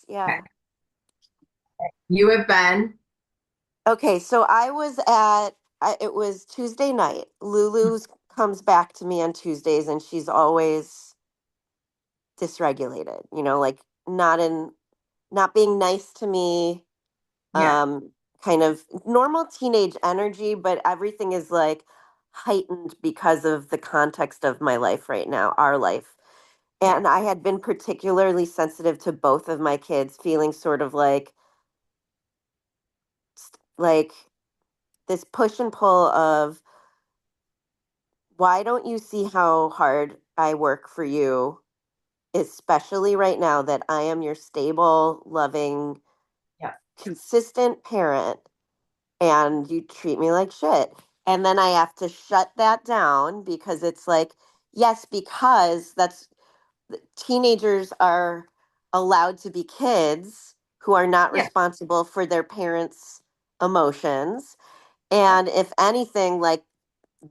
Okay. Yeah. You have been. Okay, so it was Tuesday night. Lulu's comes back to me on Tuesdays and she's always dysregulated, like not in, not being nice to me, Yeah. um, kind of normal teenage energy, but everything is like heightened because of the context of my life right now, our life. Yeah. And I had been particularly sensitive to both of my kids feeling sort of like this push and pull of why don't you see how hard I work for you, especially right now that I am your stable, loving, Yeah. consistent parent and you treat me like shit. And then I have to shut that down because it's like, yes, because that's teenagers are allowed to be kids who are not Yeah. responsible for their parents' emotions. Yeah. And if anything, like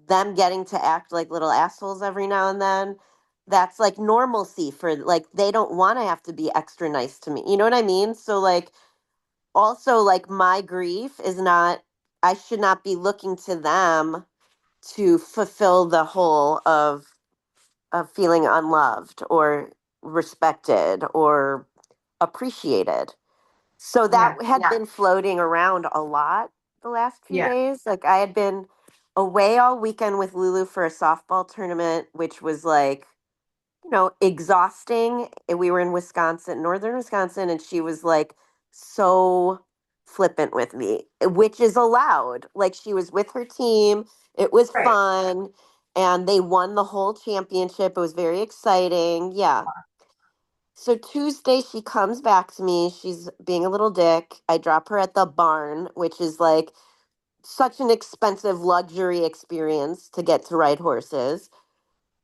them getting to act like little assholes every now and then, that's like normalcy for like they don't want to have to be extra nice to me. You know what I mean? So like also like my grief is not, I should not be looking to them to fulfill the whole of feeling unloved or respected or appreciated. So that Yeah. had been floating around a lot the last few Yeah. days. Like I had been away all weekend with Lulu for a softball tournament, which was like, exhausting. And we were in Wisconsin, northern Wisconsin, and she was like so flippant with me, which is allowed. Like she was with her team. It was Right. fun. And they won the whole championship. It was very exciting. Yeah. So Tuesday, she comes back to me. She's being a little dick. I drop her at the barn, which is like such an expensive luxury experience to get to ride horses.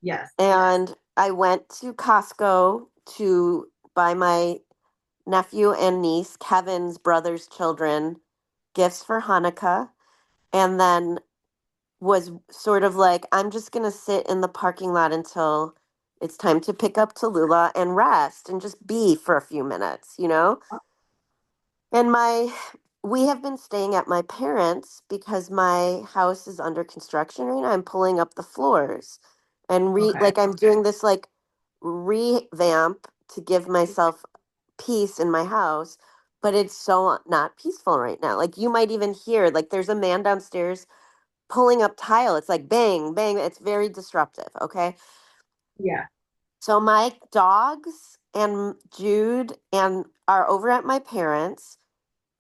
Yes. And I went to Costco to buy my nephew and niece, Kevin's brother's children, gifts for Hanukkah. And then was sort of like, I'm just going to sit in the parking lot until it's time to pick up Tallulah and rest and just be for a few minutes, you know? And we have been staying at my parents because my house is under construction right now. I'm pulling up the floors and Okay. like I'm doing this like revamp to give myself peace in my house, but it's so not peaceful right now. Like you might even hear like there's a man downstairs pulling up tile. It's like bang, bang. It's very disruptive, okay? Yeah. So my dogs and Jude and are over at my parents.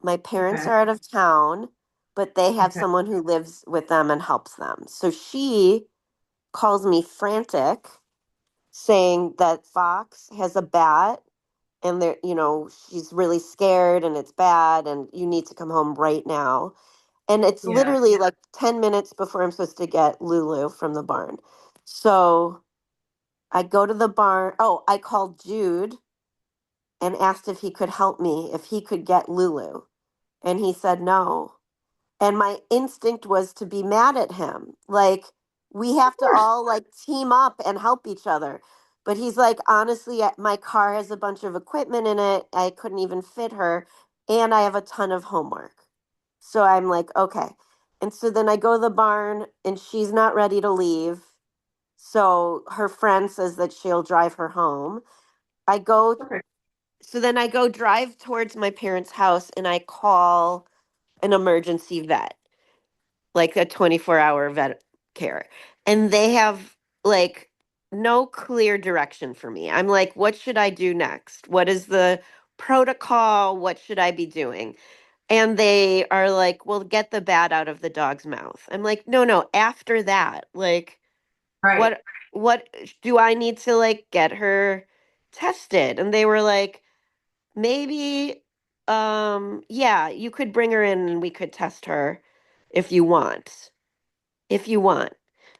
My parents Okay. are out of town, but they have Okay. someone who lives with them and helps them. So she calls me frantic, saying that Fox has a bat and she's really scared and it's bad and you need to come home right now. And it's Yeah. literally like 10 minutes before I'm supposed to get Lulu from the barn. So I go to the barn. Oh, I called Jude and asked if he could help me, if he could get Lulu. And he said no. And my instinct was to be mad at him. Like, we Of have to course. all like team up and help each other. But he's like, honestly, my car has a bunch of equipment in it. I couldn't even fit her. And I have a ton of homework. So I'm like, okay. And so then I go to the barn and she's not ready to leave. So her friend says that she'll drive her home. I go, Okay. so then I go drive towards my parents' house and I call an emergency vet, like a 24-hour vet care. And they have like no clear direction for me. I'm like, what should I do next? What is the protocol? What should I be doing? And they are like, well, get the bat out of the dog's mouth. I'm like, no, no, after that, like, Right. what, what do I need to like get her tested? And they were like, maybe, yeah, you could bring her in and we could test her if you want. If you want.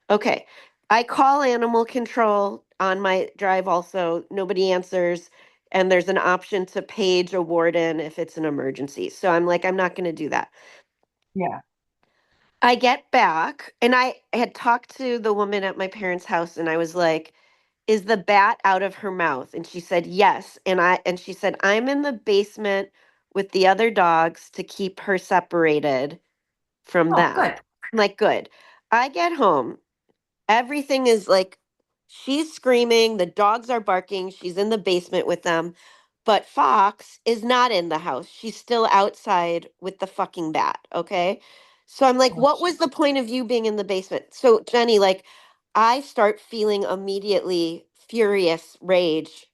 Okay. I call animal control on my drive also. Nobody answers. And there's an option to page a warden if it's an emergency. So I'm like, I'm not going to do that. Yeah. I get back and I had talked to the woman at my parents' house and I was like, is the bat out of her mouth? And she said, yes. And she said, I'm in the basement with the other dogs to keep her separated from Oh, them. good. I'm like, good. I get home. Everything is like, she's screaming, the dogs are barking, she's in the basement with them. But Fox is not in the house. She's still outside with the fucking bat. Okay. So I'm like, Oh, what was the point of you being in the basement? So, Jenny, like, I start feeling immediately furious rage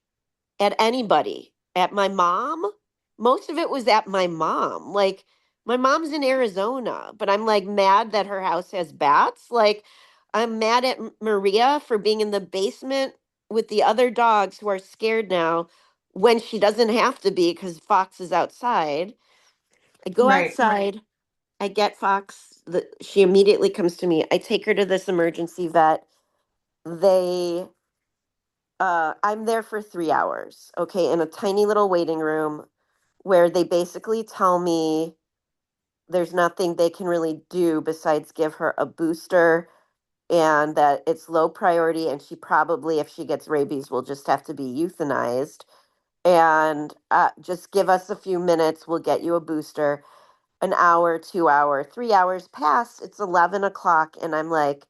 at anybody, at my mom. Most of it was at my mom. Like, my mom's in Arizona, but I'm like mad that her house has bats. Like, I'm mad at Maria for being in the basement with the other dogs who are scared now when she doesn't have to be because Fox is outside. I go right. outside, I get Fox. She immediately comes to me. I take her to this emergency vet. They I'm there for 3 hours, okay, in a tiny little waiting room where they basically tell me there's nothing they can really do besides give her a booster and that it's low priority and she probably, if she gets rabies, will just have to be euthanized. And just give us a few minutes, we'll get you a booster. An hour, 2 hour, 3 hours pass. It's 11 o'clock, and I'm like,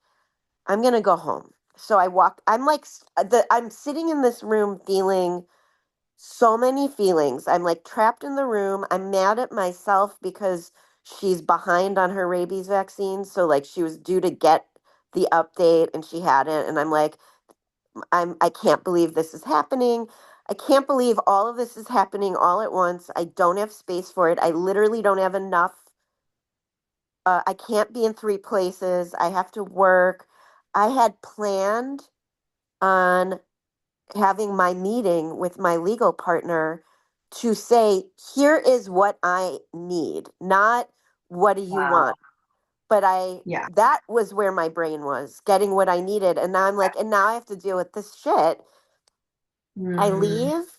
I'm gonna go home. So I walk. I'm like, I'm sitting in this room feeling so many feelings. I'm like trapped in the room. I'm mad at myself because she's behind on her rabies vaccine. So like she was due to get the update and she hadn't. And I'm like, I can't believe this is happening. I can't believe all of this is happening all at once. I don't have space for it. I literally don't have enough. I can't be in three places. I have to work. I had planned on having my meeting with my legal partner to say, here is what I need, not what do you Wow. want. But Yeah. that was where my brain was getting what I needed. And now I'm like, and now I have to deal with this shit. I Mm, leave.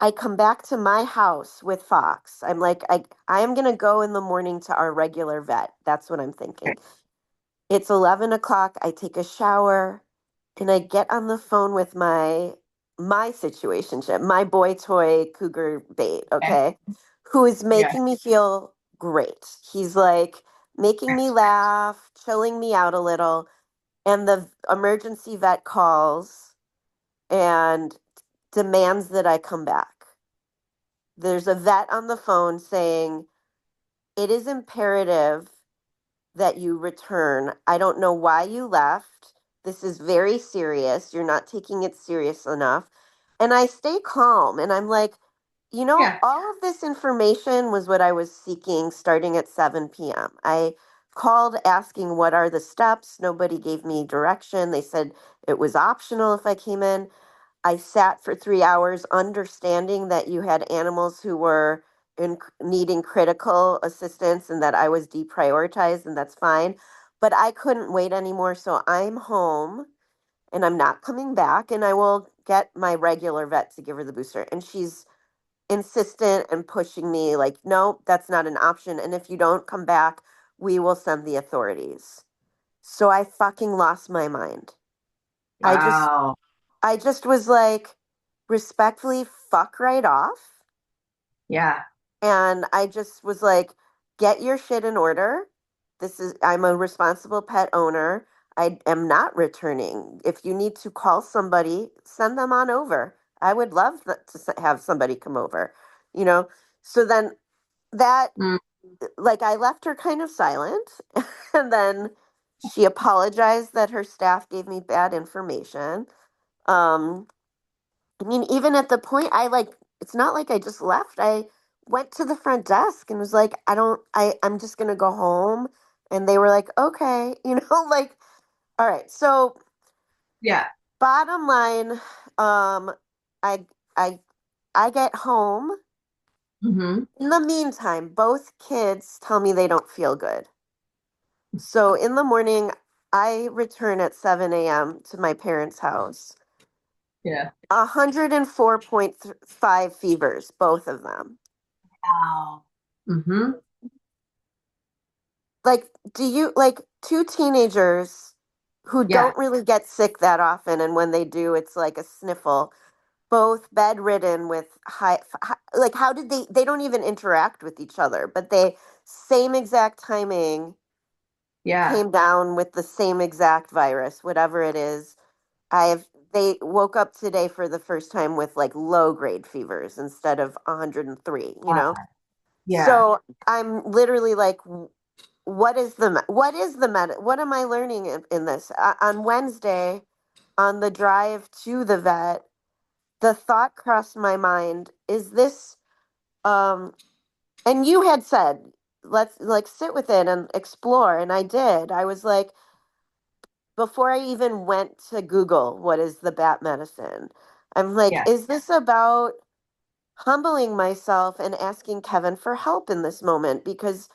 I come back to my house with Fox. I'm like, I am going to go in the morning to our regular vet. That's what I'm thinking. It's 11 o'clock. I take a shower and I get on the phone with my situationship, my boy toy cougar bait, okay. okay, who is Yeah. making me feel great. He's like making me laugh, chilling me out a little. And the emergency vet calls and demands that I come back. There's a vet on the phone saying, it is imperative that you return. I don't know why you left. This is very serious. You're not taking it serious enough. And I stay calm and I'm like, Yeah. all of this information was what I was seeking starting at 7 p.m. I called asking what are the steps. Nobody gave me direction. They said it was optional if I came in. I sat for 3 hours understanding that you had animals who were needing critical assistance and that I was deprioritized, and that's fine. But I couldn't wait anymore. So I'm home and I'm not coming back, and I will get my regular vet to give her the booster. And she's insistent and pushing me, like, no, that's not an option. And if you don't come back, we will send the authorities. So I fucking lost my mind. I just Wow. I just was like, respectfully, fuck right off. Yeah. And I just was like, get your shit in order. I'm a responsible pet owner. I am not returning. If you need to call somebody, send them on over. I would love to have somebody come over, you know? So then that, Mm, like, I left her kind of silent. And then she apologized that her staff gave me bad information. Um, I mean, even at the point it's not like I just left. I went to the front desk and was like, I'm just gonna go home. And they were like, okay, like, all right. So yeah. bottom line, um, I, I, I get home. Hmm. In the meantime, both kids tell me they don't feel good. So in the morning, I return at 7 a.m. to my parents' house. Yeah. 104.5 fevers, both of them. Wow. Like, do you like two teenagers? who Yeah. don't really get sick that often, and when they do, it's like a sniffle. Both bedridden with like how did they don't even interact with each other, but they same exact timing Yeah. came down with the same exact virus, whatever it is. I've They woke up today for the first time with like low grade fevers instead of 103, you Uh, know? yeah. So I'm literally like, what is the what am I learning in this? On Wednesday, on the drive to the vet, the thought crossed my mind, is this, um, and you had said, let's like sit with it and explore. And I did. I was like, before I even went to Google, what is the bat medicine? I'm like, Yeah. is this about humbling myself and asking Kevin for help in this moment? Because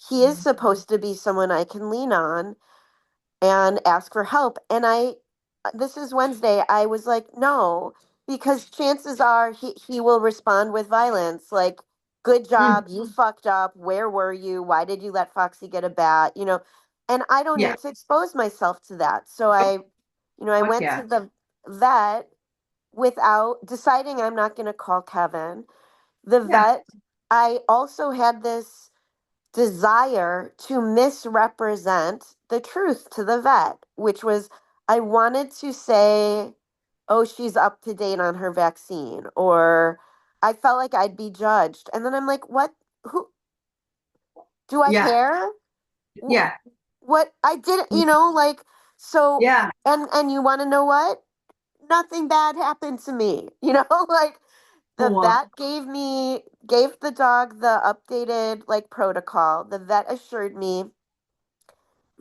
he is supposed to be someone I can lean on and ask for help. And this is Wednesday, I was like, no, because chances are he will respond with violence. Like, good Mm. job, you fucked up. Where were you? Why did you let Foxy get a bat? You know, and I don't Yeah. need to expose myself to that. So I Fuck went to yeah. the vet without deciding I'm not going to call Kevin. The Yeah. vet, I also had this desire to misrepresent the truth to the vet, which was I wanted to say, oh, she's up to date on her vaccine, or I felt like I'd be judged. And then I'm like, what? Who do I Yeah. care? Wh- Yeah. What I didn't, like, so, Yeah. and you want to know what? Nothing bad happened to me, like the Cool. vet gave the dog the updated like protocol. The vet assured me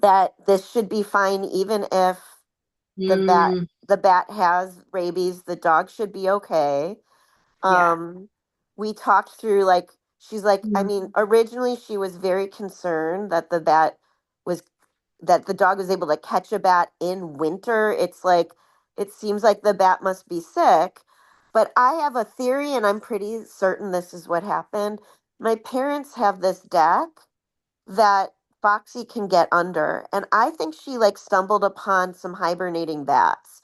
that this should be fine even if the bat Mm. the bat has rabies. The dog should be okay. Yeah. um we talked through, like, she's like, I Mm. mean, originally she was very concerned that was the dog was able to catch a bat in winter. It's like, it seems like the bat must be sick. But I have a theory, and I'm pretty certain this is what happened. My parents have this deck that Foxy can get under. And I think she like stumbled upon some hibernating bats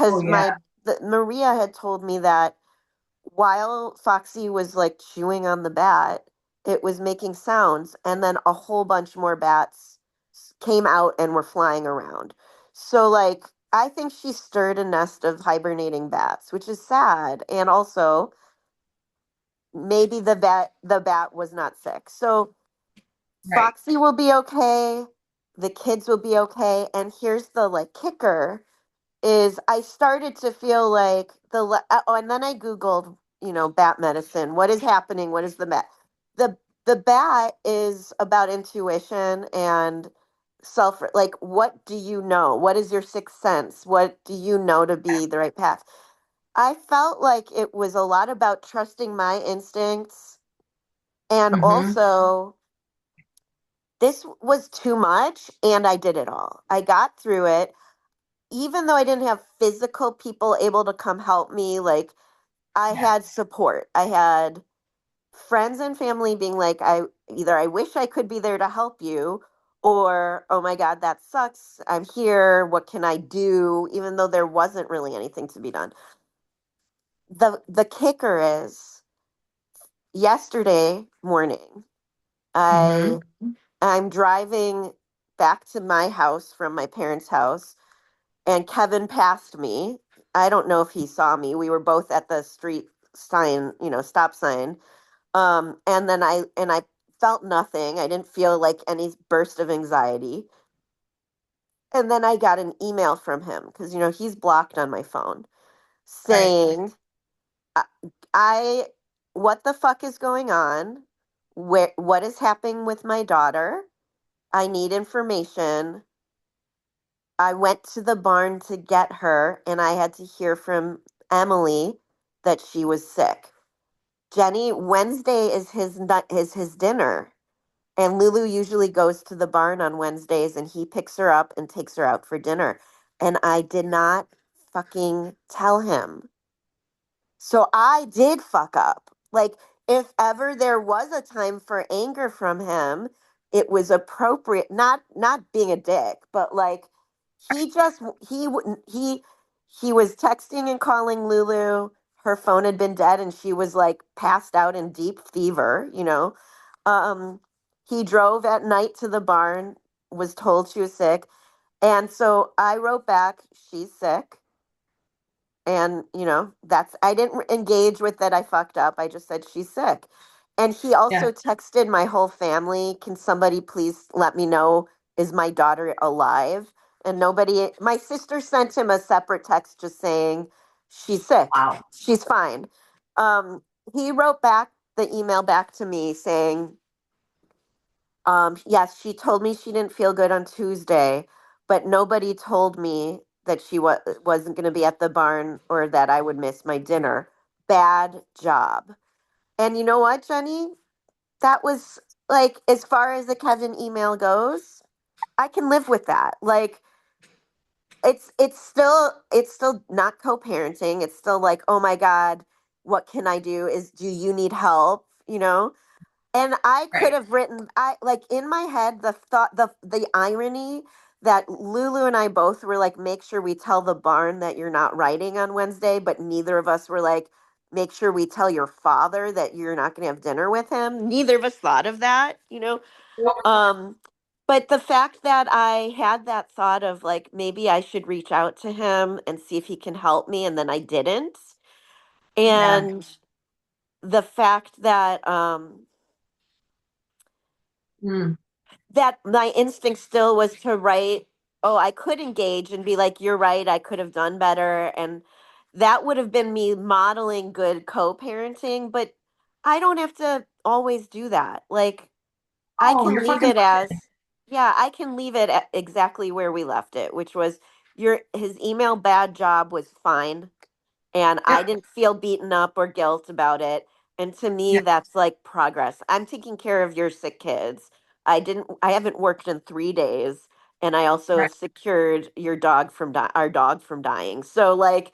Oh because yeah. Maria had told me that while Foxy was like chewing on the bat, it was making sounds, and then a whole bunch more bats came out and were flying around. So like, I think she stirred a nest of hibernating bats, which is sad. And also maybe the bat was not sick. So Right. Foxy will be okay. The kids will be okay. And here's the like kicker is I started to feel like oh, and then I Googled, bat medicine. What is happening? What is the bat? The the bat is about intuition and like, what do you know? What is your sixth sense? What do you know to be the right path? I felt like it was a lot about trusting my instincts, and Mm-hmm. also this was too much, and I did it all. I got through it. Even though I didn't have physical people able to come help me, like, I Yeah. had support. I had friends and family being like, I wish I could be there to help you, or oh my God, that sucks. I'm here. What can I do? Even though there wasn't really anything to be done. The kicker is yesterday morning, Mm-hmm. I I'm driving back to my house from my parents' house, and Kevin passed me. I don't know if he saw me. We were both at the street sign, stop sign. And I felt nothing. I didn't feel like any burst of anxiety. And then I got an email from him because he's blocked on my phone Right. saying, I, I what the fuck is going on? What is happening with my daughter? I need information. I went to the barn to get her, and I had to hear from Emily that she was sick. Jenny, Wednesday is his dinner, and Lulu usually goes to the barn on Wednesdays, and he picks her up and takes her out for dinner. And I did not fucking tell him. So I did fuck up. Like, if ever there was a time for anger from him, it was appropriate. Not being a dick, but like, he just he wouldn't he was texting and calling Lulu. Her phone had been dead and she was like passed out in deep fever, you know. Um he drove at night to the barn, was told she was sick. And so I wrote back, she's sick. And, you know, that's, I didn't engage with that I fucked up. I just said she's sick. And he Yeah. also texted my whole family, can somebody please let me know, is my daughter alive? And nobody, my sister sent him a separate text just saying, she's sick, Wow. she's fine. Um, he wrote back the email back to me saying, yes, she told me she didn't feel good on Tuesday, but nobody told me that she wasn't going to be at the barn or that I would miss my dinner. Bad job. And you know what, Jenny? That was like, as far as the Kevin email goes, I can live with that. Like, it's still not co-parenting. It's still like, oh my God, what can I do? Do you need help? You know? And I could Right. have written, I like in my head, the thought, the irony that Lulu and I both were like, make sure we tell the barn that you're not writing on Wednesday, but neither of us were like, make sure we tell your father that you're not going to have dinner with him. Neither of us thought of that, you know. Um, but the fact that I had that thought of like maybe I should reach out to him and see if he can help me, and then I didn't, Yeah. and the fact that Mm. that my instinct still was to write, oh, I could engage and be like, you're right, I could have done better. And that would have been me modeling good co-parenting, but I don't have to always do that. Like, I Oh, can you're leave fucking it as, yeah, I can leave it at exactly where we left it, which was his email bad job was fine, and I yep. didn't feel beaten up or guilt about it. And to me, Yeah. that's like progress. I'm taking care of your sick kids. I haven't worked in 3 days, and I also Right. secured our dog from dying. So like,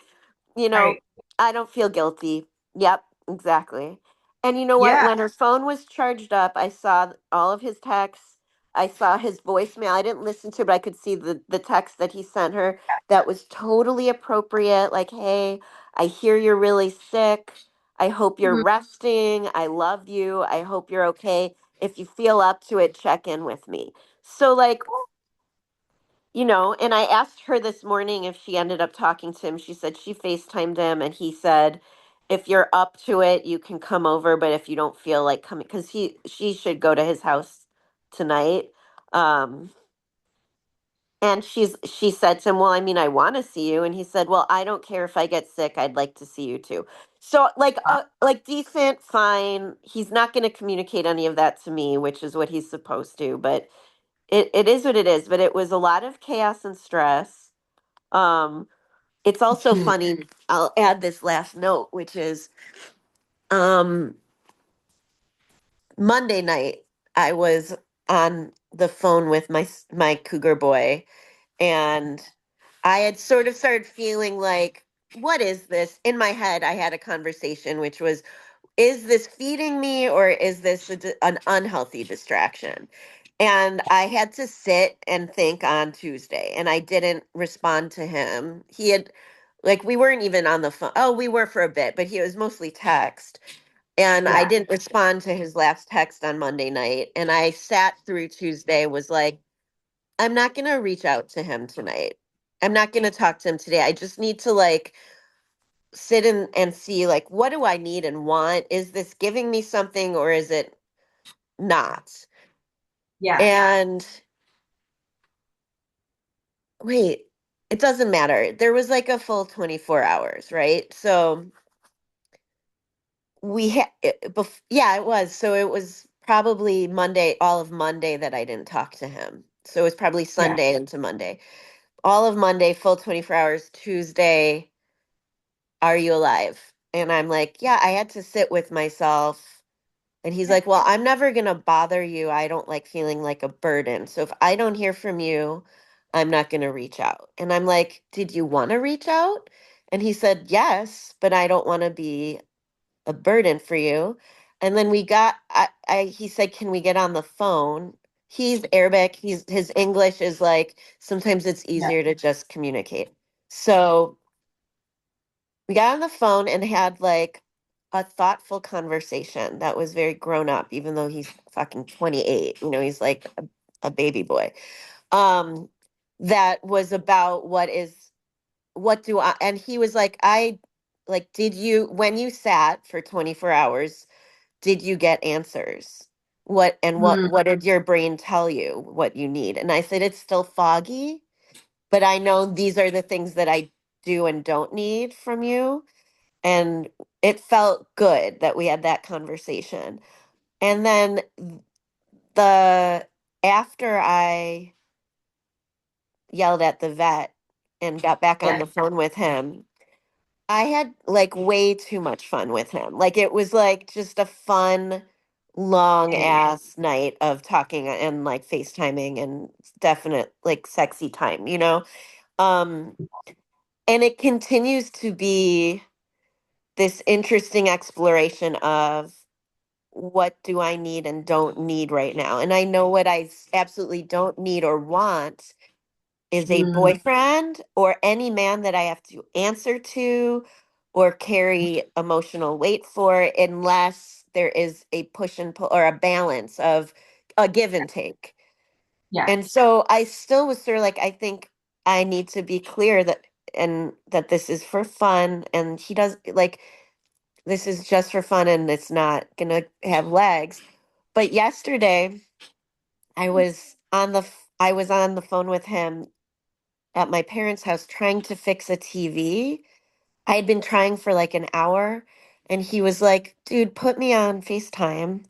you know, Right. I don't feel guilty. Yep, exactly. And you know what? Yeah. When her phone was charged up, I saw all of his texts. I saw his voicemail. I didn't listen to it, but I could see the text that he sent her that was totally appropriate. Like, hey, I hear you're really sick. I hope you're Mhm. resting. I love you. I hope you're okay. If you feel up to it, check in with me. So, like, and I asked her this morning if she ended up talking to him. She said she FaceTimed him and he said, if you're up to it, you can come over, but if you don't feel like coming, because she should go to his house tonight. Um, and she said to him, well, I mean, I want to see you. And he said, well, I don't care if I get sick. I'd like to see you too. So like decent, fine. He's not going to communicate any of that to me, which is what he's supposed to, but it is what it is. But it was a lot of chaos and stress. Um, it's also Mhm. funny. I'll add this last note, which is um, Monday night, I was on the phone with my cougar boy, and I had sort of started feeling like, what is this? In my head, I had a conversation, which was, is this feeding me or is this an unhealthy distraction? And I had to sit and think on Tuesday, and I didn't respond to him. He had, like, we weren't even on the phone. Oh, we were for a bit, but he was mostly text. And I Yeah. didn't respond to his last text on Monday night. And I sat through Tuesday, was like, I'm not going to reach out to him tonight. I'm not going to talk to him today. I just need to like sit and see like what do I need and want? Is this giving me something or is it not? Yeah. And wait, it doesn't matter. There was like a full 24 hours, right? So yeah, it was. So it was probably Monday, all of Monday that I didn't talk to him. So it was probably Yeah. Sunday into Monday. All of Monday, full 24 hours. Tuesday, are you alive? And I'm like, yeah, I had to sit with myself. And he's like, well, I'm never going to bother you. I don't like feeling like a burden. So if I don't hear from you, I'm not going to reach out. And I'm like, did you want to reach out? And he said, yes, but I don't want to be a burden for you. And then he said, can we get on the phone? he's Arabic. His English is like sometimes it's Yeah. easier to just communicate. So we got on the phone and had like a thoughtful conversation that was very grown up, even though he's fucking 28. You know, he's like a baby boy. Um, that was about what do I, and he was like, did you, when you sat for 24 hours, did you get answers? Mm, What did your brain tell you what you need? And I said, it's still foggy, but I know these are the things that I do and don't need from you. And it felt good that we had that conversation. And then the after I yelled at the vet and got back on yeah. the phone with him, I had like way too much fun with him. Like it was like just a fun, long Hey. ass night of talking and like FaceTiming and definite like sexy time, you know? Um, and it continues to be this interesting exploration of what do I need and don't need right now. And I know what absolutely don't need or want is a Mm, boyfriend or any man that I have to answer to or carry emotional weight for unless there is a push and pull or a balance of a give and take. yeah. And so I still was sort of like, I think I need to be clear that and that this is for fun and he does like this is just for fun and it's not gonna have legs. But yesterday I was on the phone with him at my parents' house trying to fix a TV. I had been trying for like an hour and he was like, dude, put me on FaceTime.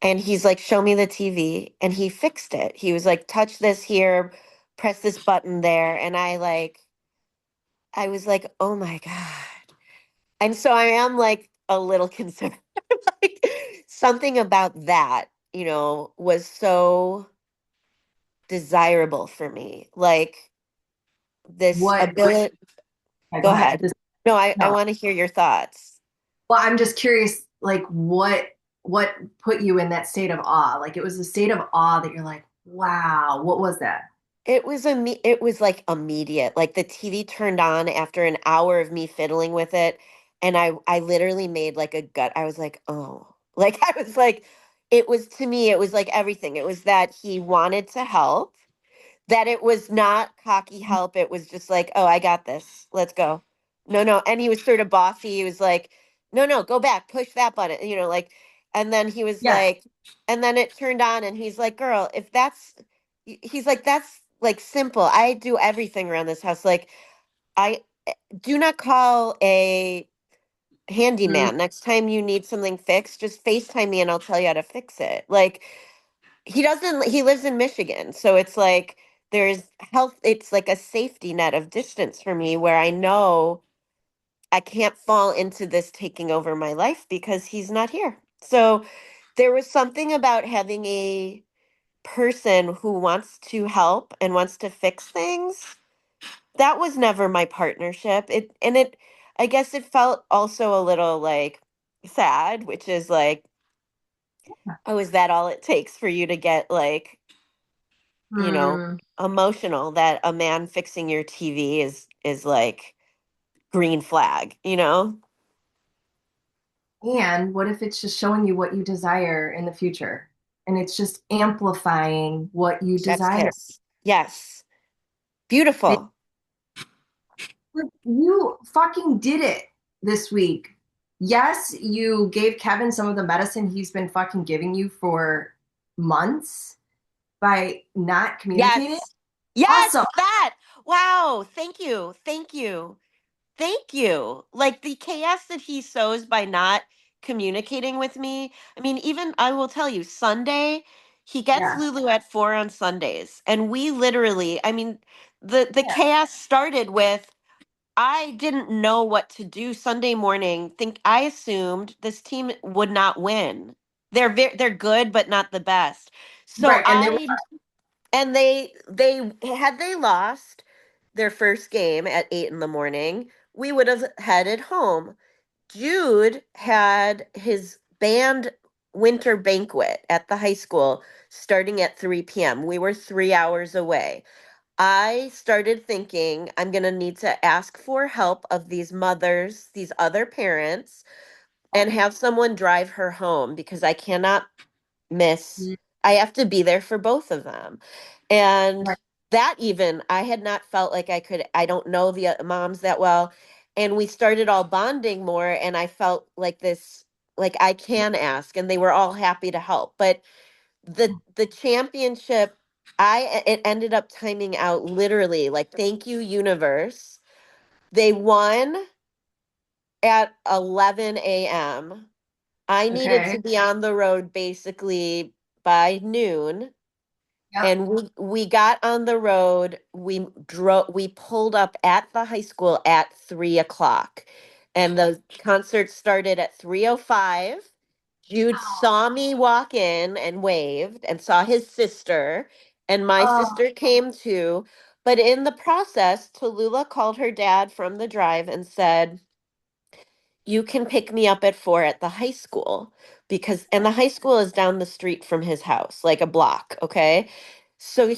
And he's like, show me the TV. And he fixed it. He was like, touch this here, press this button there. And I was like, oh my God. And so I am like a little concerned. Like something about that, was so desirable for me. Like this What? ability. Yeah, Go go ahead. ahead. No, I No. want to hear your thoughts. Well, I'm just curious, like what put you in that state of awe? Like it was a state of awe that you're like, wow, what was that? It was like immediate. Like the TV turned on after an hour of me fiddling with it, and I literally made like a gut. I was like, "Oh." Like I was like it was to me it was like everything. It was that he wanted to help, that it was not cocky help. It was just like, oh, I got this. Let's go. No, no. And he was sort of bossy. He was like, no, no, go back, push that button, like, and then he was Yeah. like, and then it turned on and he's like, girl, if he's like, that's like simple. I do everything around this house. Like, I do not call a Mm, handyman. Next time you need something fixed, just FaceTime me and I'll tell you how to fix it. Like, he lives in Michigan, so it's like there's health it's like a safety net of distance for me where I know I can't fall into this taking over my life because he's not here. So there was something about having a person who wants to help and wants to fix things. That was never my partnership. I guess it felt also a little like sad, which is like, oh, is that all it takes for you to get like mm. emotional that a man fixing your TV is like green flag? And what if it's just showing you what you desire in the future? And it's just amplifying what you Chef's desire. kiss. Yes. Beautiful. Like, you fucking did it this week. Yes, you gave Kevin some of the medicine he's been fucking giving you for months by not communicating. Yes. Yes, Awesome. that. Wow. Thank you. Thank you. Thank you. Like the chaos that he sows by not communicating with me. I mean, even I will tell you, Sunday, he gets Yeah. Lulu at 4 on Sundays. And we literally, I mean, the Yeah. chaos started with I didn't know what to do Sunday morning. Think I assumed this team would not win. They're good, but not the best. So Right. And they were, I and they had they lost their first game at 8 in the morning, we would have headed home. Jude had his band winter banquet at the high school starting at 3 p.m. We were 3 hours away. I started thinking I'm going to need to ask for help of these mothers, these other parents, and have someone drive her home because I cannot miss, Mm, I have to be there for both of them. And right. that even, I had not felt like I could, I don't know the moms that well. And we started all bonding more, and I felt like this, like I can ask, and they were all happy to help. But the championship, it ended up timing out literally like thank you universe. They won at 11 a.m. I needed Okay. to be on the road basically by noon, Yep. and we got on the road. We pulled up at the high school at 3 o'clock, and the concert started at 3:05. Jude saw me walk in and waved and saw his sister, and my Oh, sister came too. But in the process, Tallulah called her dad from the drive and said, you can pick me up at 4 at the high school because and the high school is down the street from his house, like a block, okay? So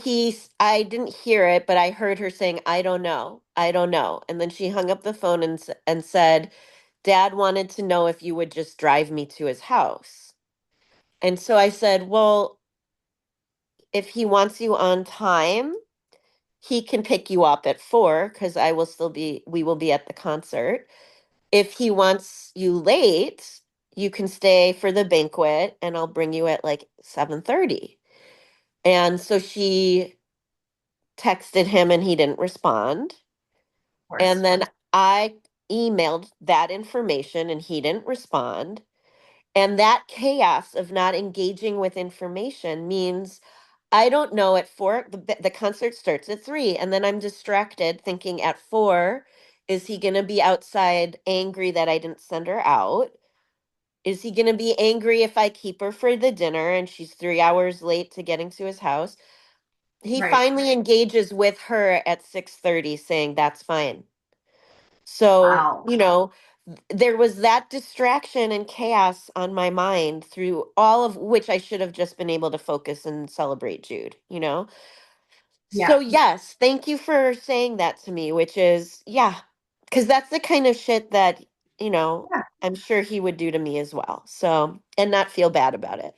I didn't hear it, but I heard her saying, I don't know. I don't know. And then she hung up the phone and said, Dad wanted to know if you would just drive me to his house. And so I said, well, if he wants you on time, he can pick you up at 4 because we will be at the concert. If he wants you late, you can stay for the banquet and I'll bring you at like 7:30. And so she texted him and he didn't respond. of course. And then I emailed that information and he didn't respond. And that chaos of not engaging with information means I don't know at 4, the concert starts at 3, and then I'm distracted thinking at 4, is he going to be outside angry that I didn't send her out? Is he going to be angry if I keep her for the dinner and she's 3 hours late to getting to his house? He Right. finally engages with her at 6:30 saying that's fine. So, Wow. there was that distraction and chaos on my mind through all of which I should have just been able to focus and celebrate Jude. Yeah. So, yes, thank you for saying that to me, which is, yeah, because that's the kind of shit that, Yeah. I'm sure he would do to me as well. So, and not feel bad about it.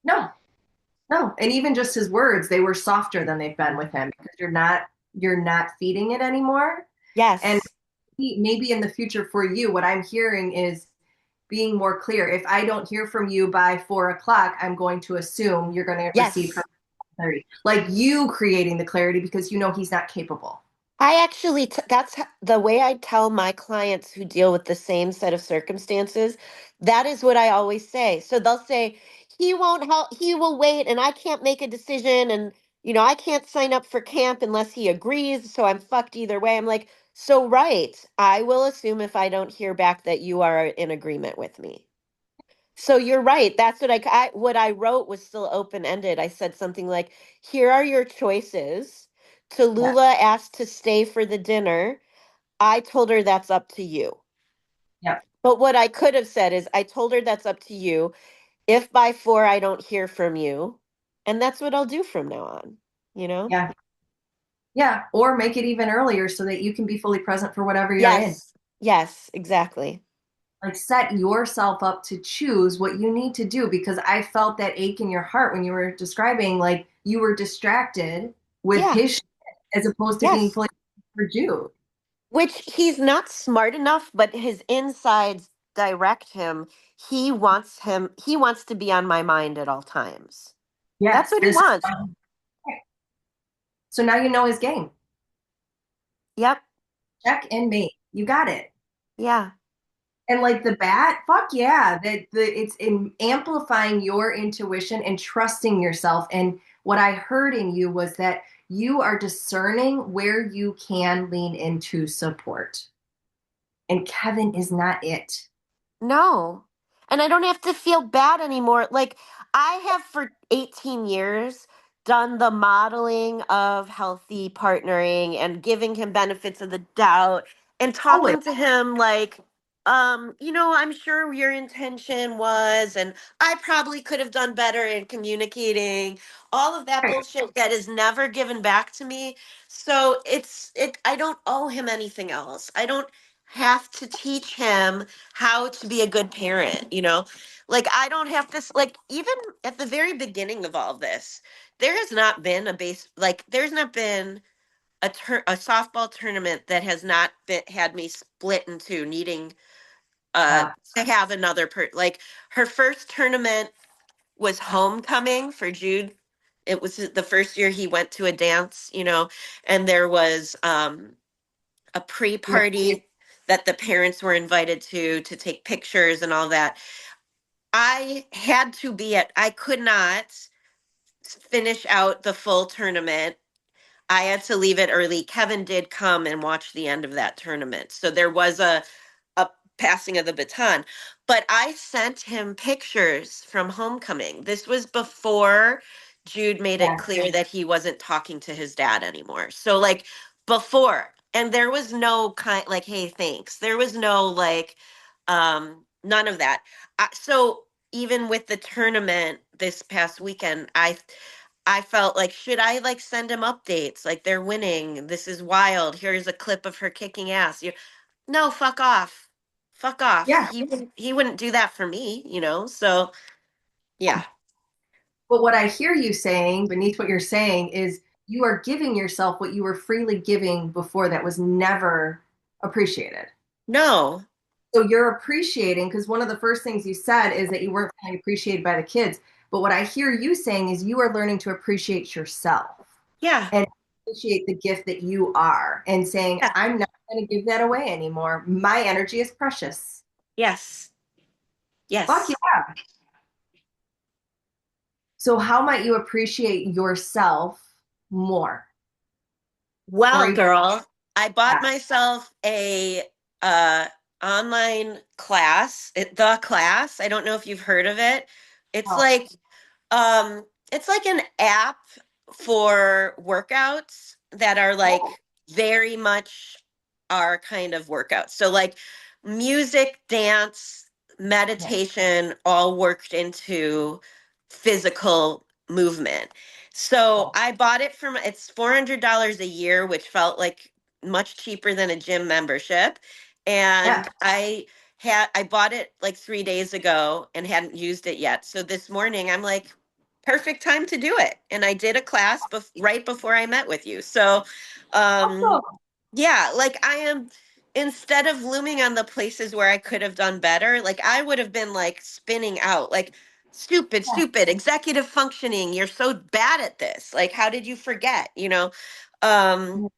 No, no. And even just his words, they were softer than they've been with him because you're not feeding it anymore. And Yes, maybe in the future for you, what I'm hearing is being more clear. If I don't hear from you by 4 o'clock, I'm going to assume you're going to receive yes. clarity. Like you creating the clarity because you know he's not capable. I actually, that's the way I tell my clients who deal with the same set of circumstances. That is what I always say. So they'll say, he won't help, he will wait, and I can't make a decision. And, I can't sign up for camp unless he agrees. So I'm fucked either way. I'm like, so, right. I will assume if I don't hear back that you are in agreement with me. So you're right. That's what I wrote was still open ended. I said something like, "Here are your choices." Yeah. Tallulah asked to stay for the dinner. I told her that's up to you. Yeah. But what I could have said is, I told her that's up to you. If by 4 I don't hear from you, and that's what I'll do from now on. You know? Yeah. Yeah. Or make it even earlier so that you can be fully present for whatever you're in. Yes. Yes. Exactly. Like set yourself up to choose what you need to do because I felt that ache in your heart when you were describing like you were distracted with Yeah. his shit as opposed to being Yes. fully for you. Which he's not smart enough, but his insides direct him. He wants to be on my mind at all times. That's Yes, what he this. wants. So now you know his game. Yep. Check and mate. You got it. Yeah. And like the bat, fuck yeah. It's in amplifying your intuition and trusting yourself. And what I heard in you was that you are discerning where you can lean into support. And Kevin is not it. No. And I don't have to feel bad anymore. Like, I have for 18 years done the modeling of healthy partnering and giving him benefits of the doubt and Always. talking to him like I'm sure your intention was, and I probably could have done better in communicating all of that Right. bullshit that is never given back to me. So I don't owe him anything else. I don't have to teach him how to be a good parent. Like I don't have to, like, even at the very beginning of all this, there has not been there's not been a softball tournament that has not had me split into needing uh Yeah. to have another like her first tournament was homecoming for Jude. It was the first year he went to a dance, and there was a Yeah. pre-party that the parents were invited to take pictures and all that. I could not finish out the full tournament. I had to leave it early. Kevin did come and watch the end of that tournament. So there was a passing of the baton. But I sent him pictures from homecoming. This was before Jude made it Yeah. clear that he wasn't talking to his dad anymore. So like before, and there was no kind like, hey, thanks. There was no like none of that. So even with the tournament this past weekend, I felt like, should I like send him updates? Like they're winning. This is wild. Here's a clip of her kicking ass. No, fuck off. Fuck off. Yeah. He wouldn't do that for me. So yeah. But what I hear you saying beneath what you're saying is you are giving yourself what you were freely giving before that was never appreciated. No. So you're appreciating because one of the first things you said is that you weren't feeling appreciated by the kids. But what I hear you saying is you are learning to appreciate yourself Yeah. and appreciate the gift that you are and saying, Yeah. I'm not going to give that away anymore. My energy is precious. Yes. Fuck Yes. yeah. So how might you appreciate yourself more? Or Well, even girl, I bought that? myself a uh online class. The class. I don't know if you've heard of it. It's Oh, like it's like an app for workouts that are oh, like very much our kind of workouts. So like music, dance, okay. meditation all worked into physical movement. So Oh, I bought it from it's $400 a year, which felt like much cheaper than a gym membership. yeah. And I bought it like 3 days ago and hadn't used it yet. So this morning I'm like, perfect time to do it. And I did a class right before I met with you. So um Awesome. yeah, like I am, instead of looming on the places where I could have done better, like I would have been like spinning out, like stupid, Yeah. stupid, executive functioning. You're so bad at this. Like, how did you forget? Um,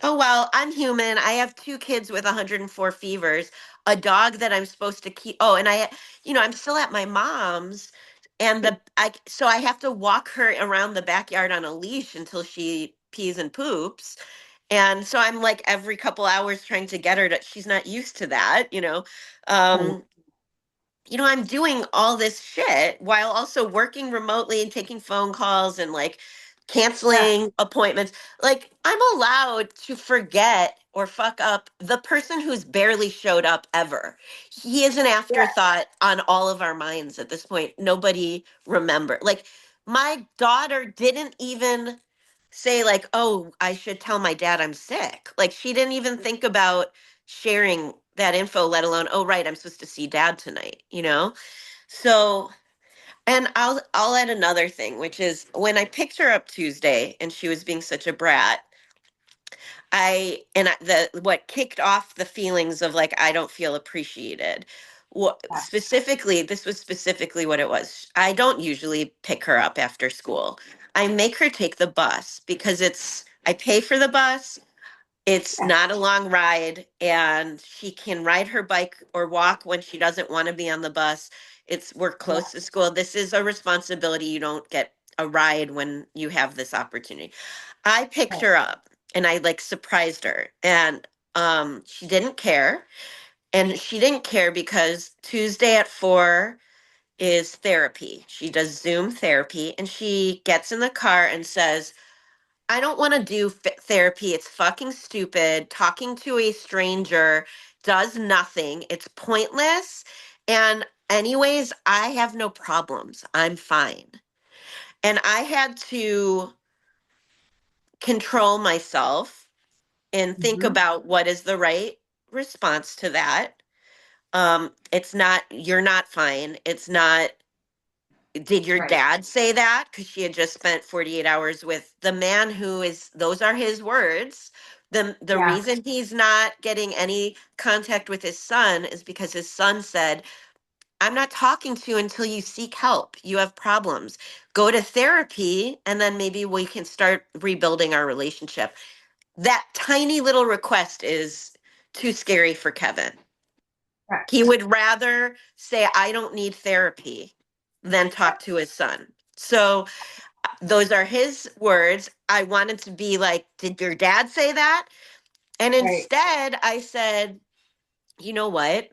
oh well, I'm human. I have two kids with 104 fevers, a dog that I'm supposed to keep. Oh, and I'm still at my mom's, and so I have to walk her around the backyard on a leash until she pees and poops. And so I'm like every couple hours trying to get her to, she's not used to that. Um, I'm doing all this shit while also working remotely and taking phone calls and like Yeah. canceling appointments. Like I'm allowed to forget or fuck up the person who's barely showed up ever. He is an Yeah. afterthought on all of our minds at this point. Nobody remember. Like my daughter didn't even say like, "Oh, I should tell my dad I'm sick." Like she didn't even think about sharing that info, let alone, oh right, I'm supposed to see dad tonight. So, and I'll add another thing, which is when I picked her up Tuesday and she was being such a brat, what kicked off the feelings of like I don't feel appreciated. Yeah. This was specifically what it was. I don't usually pick her up after school. I make her take the bus because I pay for the bus. It's Yeah. not a long ride, and she can ride her bike or walk when she doesn't want to be on the bus. We're Yeah. close to school. This is a responsibility. You don't get a ride when you have this opportunity. I picked her up and I like surprised her, and she didn't care. And she didn't care because Tuesday at 4 is therapy. She does Zoom therapy, and she gets in the car and says, I don't want to do therapy. It's fucking stupid. Talking to a stranger does nothing. It's pointless. And anyways, I have no problems. I'm fine. And I had to control myself and think Mhm. about what is the right response to that. It's not, you're not fine. It's not, did your Right. dad say that? Because she had just spent 48 hours with the man who is, those are his words. The Yeah. reason he's not getting any contact with his son is because his son said, I'm not talking to you until you seek help. You have problems. Go to therapy, and then maybe we can start rebuilding our relationship. That tiny little request is too scary for Kevin. He Correct. would rather say, I don't need therapy than talk to his son. So those are his words. I wanted to be like, did your dad say that? And Right. instead, I said, you know what?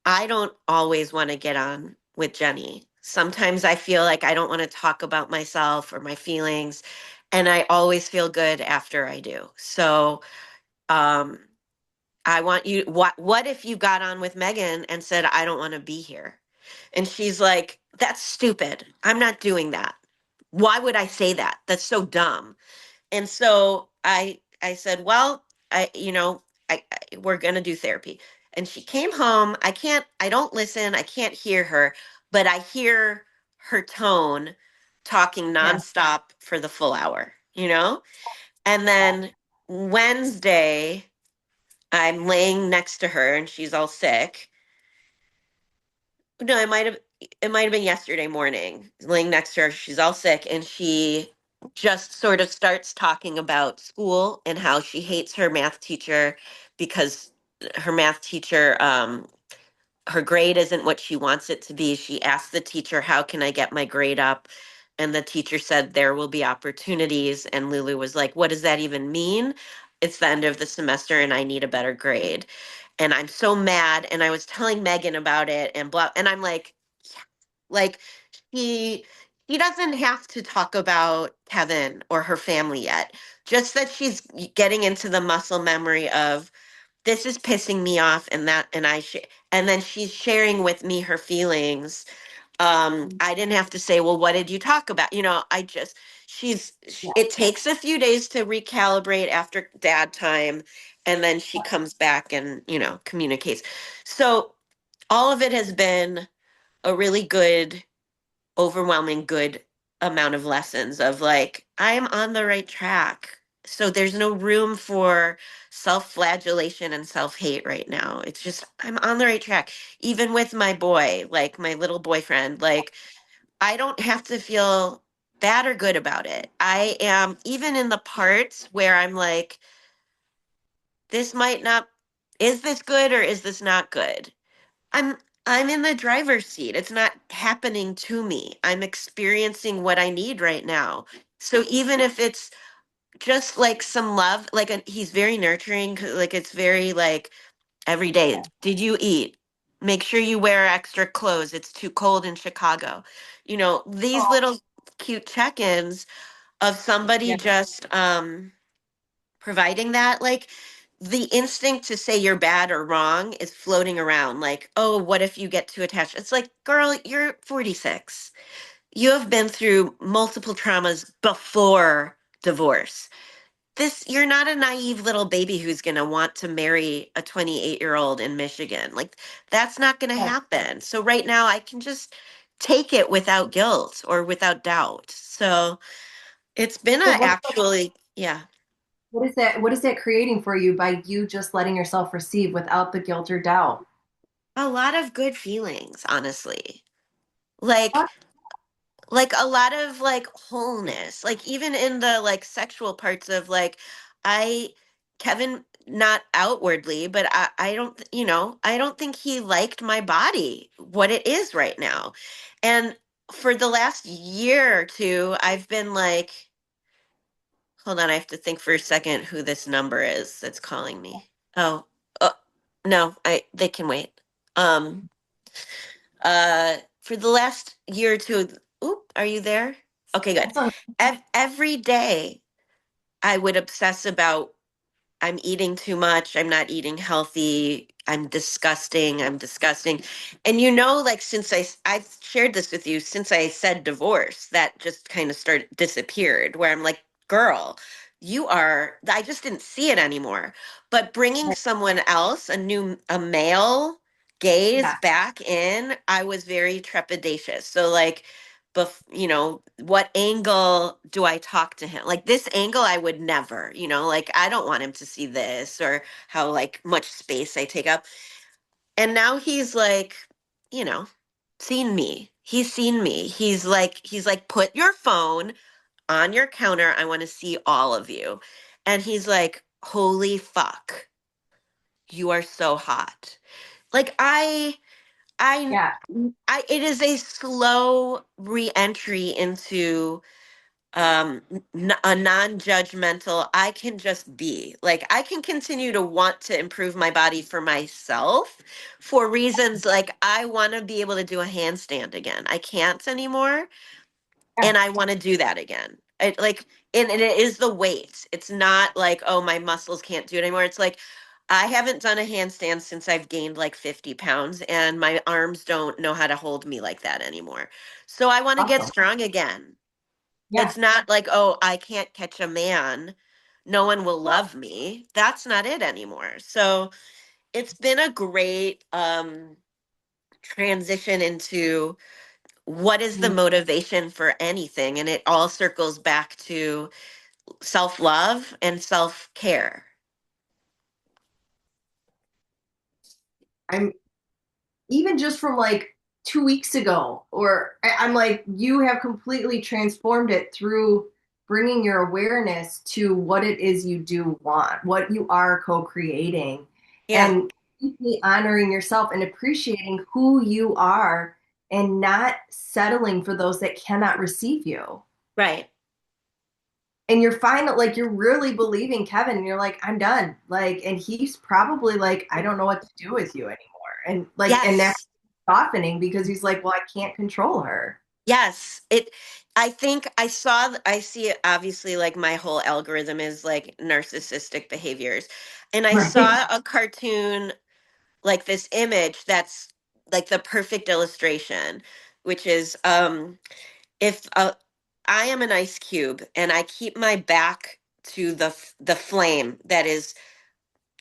I don't always want to get on with Jenny. Sometimes I feel like I don't want to talk about myself or my feelings, and I always feel good after I do. So, um, I want you, what if you got on with Megan and said, I don't want to be here? And she's like, that's stupid. I'm not doing that. Why would I say that? That's so dumb. And so I said, well, we're going to do therapy. And she came home. I don't listen. I can't hear her, but I hear her tone talking Yeah. nonstop for the full hour, you know? And then Wednesday, I'm laying next to her and she's all sick. No, it might have been yesterday morning, laying next to her. She's all sick and she just sort of starts talking about school and how she hates her math teacher because her math teacher her grade isn't what she wants it to be. She asked the teacher, how can I get my grade up? And the teacher said, there will be opportunities. And Lulu was like, what does that even mean? It's the end of the semester and I need a better grade. And I'm so mad. And I was telling Megan about it and blah. And I'm like, yeah. Like he he doesn't have to talk about Kevin or her family yet. Just that she's getting into the muscle memory of this is pissing me off and that and then she's sharing with me her feelings. I didn't have to say, well, what did you talk about? I just Yeah. it takes a few days to recalibrate after dad time, and then she comes back and communicates. So all of it has been a really good, overwhelming good amount of lessons of like, I'm on the right track. So there's no room for self-flagellation and self-hate right now. It's just I'm on the right track. Even with my boy, like my little boyfriend, like I don't have to feel bad or good about it. I am even in the parts where I'm like, this might not, is this good or is this not good? I'm I'm in the driver's seat. It's not happening to me. I'm experiencing what I need right now. So even if it's just like some love, like he's very nurturing, like it's very like every day. Did you eat? Make sure you wear extra clothes. It's too cold in Chicago. These Oh, little cute check-ins of somebody yeah. just providing that, like the instinct to say you're bad or wrong is floating around like, oh, what if you get too attached? It's like, girl, you're 46. You have been through multiple traumas before divorce. You're not a naive little baby who's going to want to marry a 28-year-old in Michigan. Like that's not going to Yeah. happen. So right now I can just take it without guilt or without doubt. So it's been So a actually, yeah, what is that creating for you by you just letting yourself receive without the guilt or doubt? a lot of good feelings, honestly. Like What? like a lot of like wholeness. Like even in the like sexual parts of like I Kevin, not outwardly, but I don't I don't think he liked my body, what it is right now. And for the last year or two, I've been like, hold on, I have to think for a second who this number is that's calling me. Oh, no, they can wait. Um for the last year or two, oop, are you there? Okay, good. Also, Every day I would obsess about I'm eating too much, I'm not eating healthy, I'm disgusting. I'm disgusting. And you know, like since I've shared this with you, since I said divorce, that just kind of started disappeared where I'm like, girl, you are, I just didn't see it anymore. But bringing someone else, a male gaze Yeah. back in, I was very trepidatious. So like, what angle do I talk to him? Like this angle, I would never, like I don't want him to see this or how like much space I take up. And now he's like, you know, seen me. He's seen me. He's like, put your phone on your counter. I want to see all of you. And he's like, holy fuck, you are so hot. Like I, Yeah. it is a slow re-entry into a non-judgmental. I can just be like I can continue to want to improve my body for myself for reasons like I want to be able to do a handstand again. I can't anymore, Yeah. and I want to do that again. And it is the weight. It's not like, oh, my muscles can't do it anymore. It's like I haven't done a handstand since I've gained like 50 pounds and my arms don't know how to hold me like that anymore. So I want to get Awesome. strong again. Yeah. It's not like, oh, I can't catch a man. No one will love me. That's not it anymore. So it's been a great transition into what is the motivation for anything. And it all circles back to self love and self care. I'm even just from like 2 weeks ago, or I'm like, you have completely transformed it through bringing your awareness to what it is you do want, what you are co-creating, Yeah, and deeply honoring yourself and appreciating who you are and not settling for those that cannot receive you. right. And you're fine, like you're really believing Kevin, and you're like, I'm done. Like, and he's probably like, I don't know what to do with you anymore. And like, and that's Yes. softening because he's like, well, I can't control her. Yes. I think I see it obviously like my whole algorithm is like narcissistic behaviors. And I Right. saw a cartoon like this image that's like the perfect illustration, which is if I am an ice cube and I keep my back to the flame that is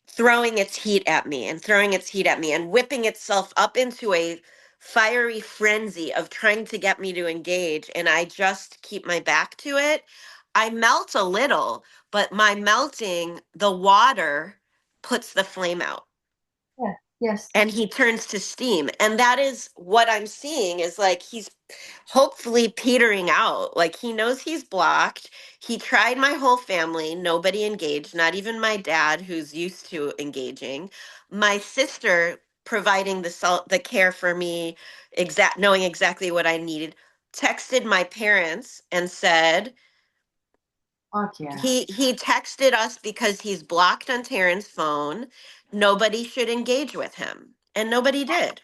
throwing its heat at me and throwing its heat at me and whipping itself up into a fiery frenzy of trying to get me to engage, and I just keep my back to it, I melt a little, but my melting, the water puts the flame out Yeah. Yes. and he turns to steam. And that is what I'm seeing is like he's hopefully petering out. Like he knows he's blocked. He tried my whole family, nobody engaged, not even my dad who's used to engaging. My sister providing the care for me, knowing exactly what I needed, texted my parents and said Fuck yeah. he texted us because he's blocked on Taryn's phone. Nobody should engage with him. And nobody did.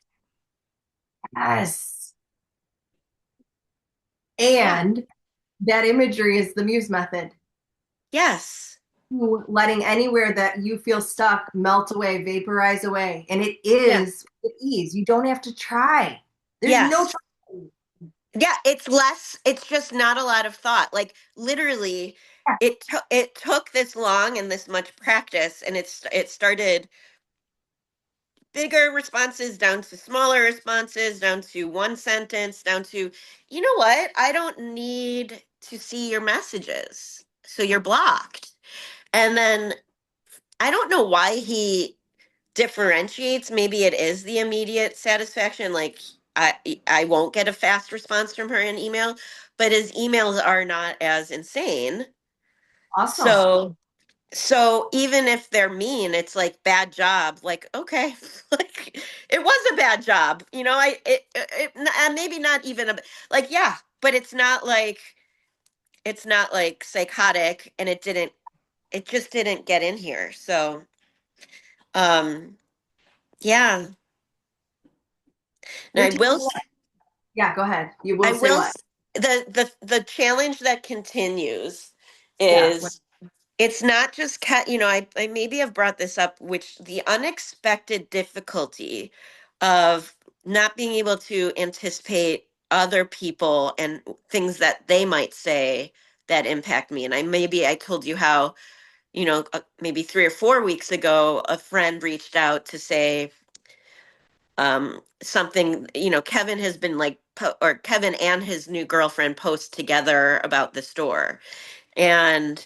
Yes. Yeah. And that imagery is the muse method. Yes. Letting anywhere that you feel stuck melt away, vaporize away. And it Yeah. is with ease. You don't have to try. There's no Yes. try. Yeah, it's just not a lot of thought. Like literally it took this long and this much practice and it started bigger responses down to smaller responses, down to one sentence, down to, you know what? I don't need to see your messages. So you're blocked. And then I don't know why he differentiates. Maybe it is the immediate satisfaction. Like I won't get a fast response from her in email, but his emails are not as insane. Awesome. So even if they're mean, it's like bad job. Like okay, like it was a bad job. And maybe not even like yeah, but it's not like psychotic, and it just didn't get in here. So um yeah. And You're I will taking it. Yeah, go ahead. You I will say will what? s- the challenge that continues Yeah. What? is It's not just I maybe have brought this up, which the unexpected difficulty of not being able to anticipate other people and things that they might say that impact me. And I told you how, maybe 3 or 4 weeks ago, a friend reached out to say something, Kevin has been like, or Kevin and his new girlfriend post together about the store. And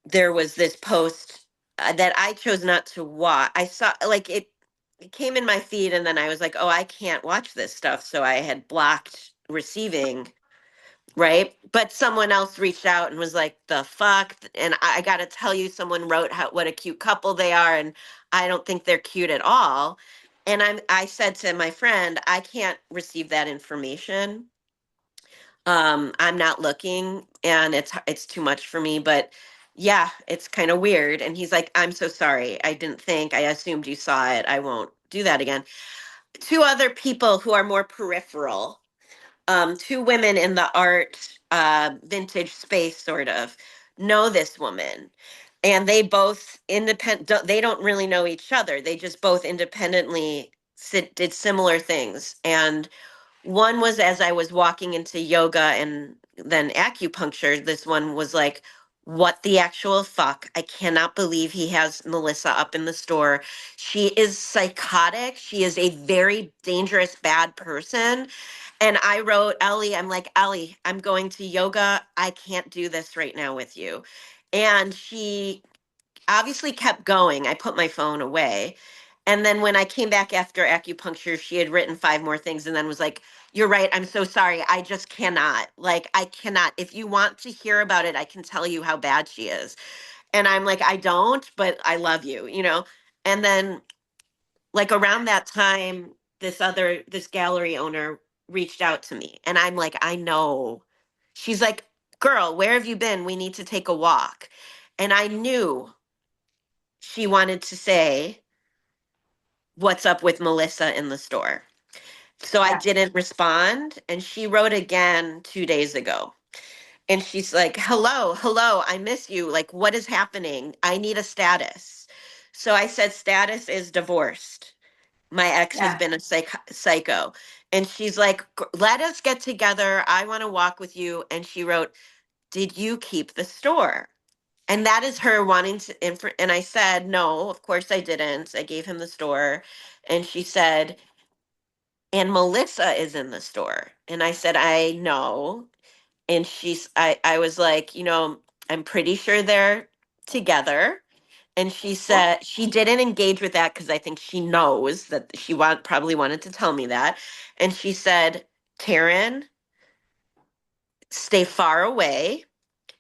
there was this post that I chose not to watch. I saw like it came in my feed and then I was like, "Oh, I can't watch this stuff." So I had blocked receiving, right? But someone else reached out and was like, "The fuck?" And I got to tell you, someone wrote what a cute couple they are, and I don't think they're cute at all. And I said to my friend, "I can't receive that information. I'm not looking and it's too much for me, but yeah, it's kind of weird." And he's like, "I'm so sorry. I didn't think. I assumed you saw it. I won't do that again." Two other people who are more peripheral, two women in the art vintage space sort of know this woman. And they both they don't really know each other. They just both independently did similar things. And one was as I was walking into yoga and then acupuncture, this one was like, "What the actual fuck? I cannot believe he has Melissa up in the store. She is psychotic. She is a very dangerous, bad person." And I wrote Ellie, I'm like, "Ellie, I'm going to yoga. I can't do this right now with you." And she obviously kept going. I put my phone away. And then when I came back after acupuncture, she had written 5 more things and then was like, "You're right. I'm so sorry. I just cannot. Like, I cannot. If you want to hear about it, I can tell you how bad she is." And I'm like, "I don't, but I love you, you know?" And then, like, around that time, this gallery owner reached out to me. And I'm like, "I know." She's like, "Girl, where have you been? We need to take a walk." And I knew she wanted to say, "What's up with Melissa in the store?" So I Yeah. didn't respond. And she wrote again 2 days ago. And she's like, "Hello, hello, I miss you. Like, what is happening? I need a status." So I said, "Status is divorced. My ex has Yeah. been a psycho." And she's like, "Let us get together. I want to walk with you." And she wrote, "Did you keep the store?" And that is her wanting to and I said, "No, of course I didn't. I gave him the store." And she said, "And Melissa is in the store." And I said, "I know." And I was like, "I'm pretty sure they're together." And she said she didn't engage with that because I think she knows that probably wanted to tell me that. And she said, "Taryn, stay far away.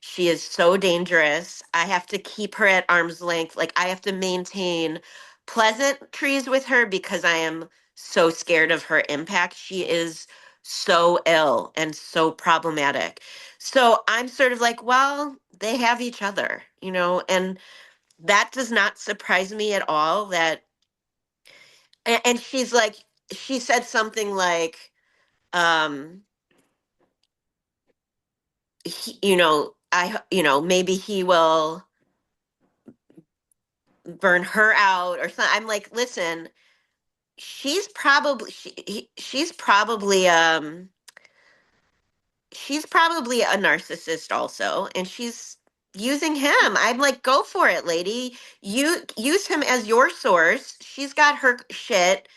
She is so dangerous. I have to keep her at arm's length. Like, I have to maintain pleasantries with her because I am so scared of her impact. She is so ill and so problematic." So I'm sort of like, well, they have each other, and that does not surprise me at all. And she's like, she said something like, um, maybe he will burn her out or something. I'm like, listen, she's probably a narcissist also, and she's using him. I'm like, go for it, lady. You use him as your source. She's got her shit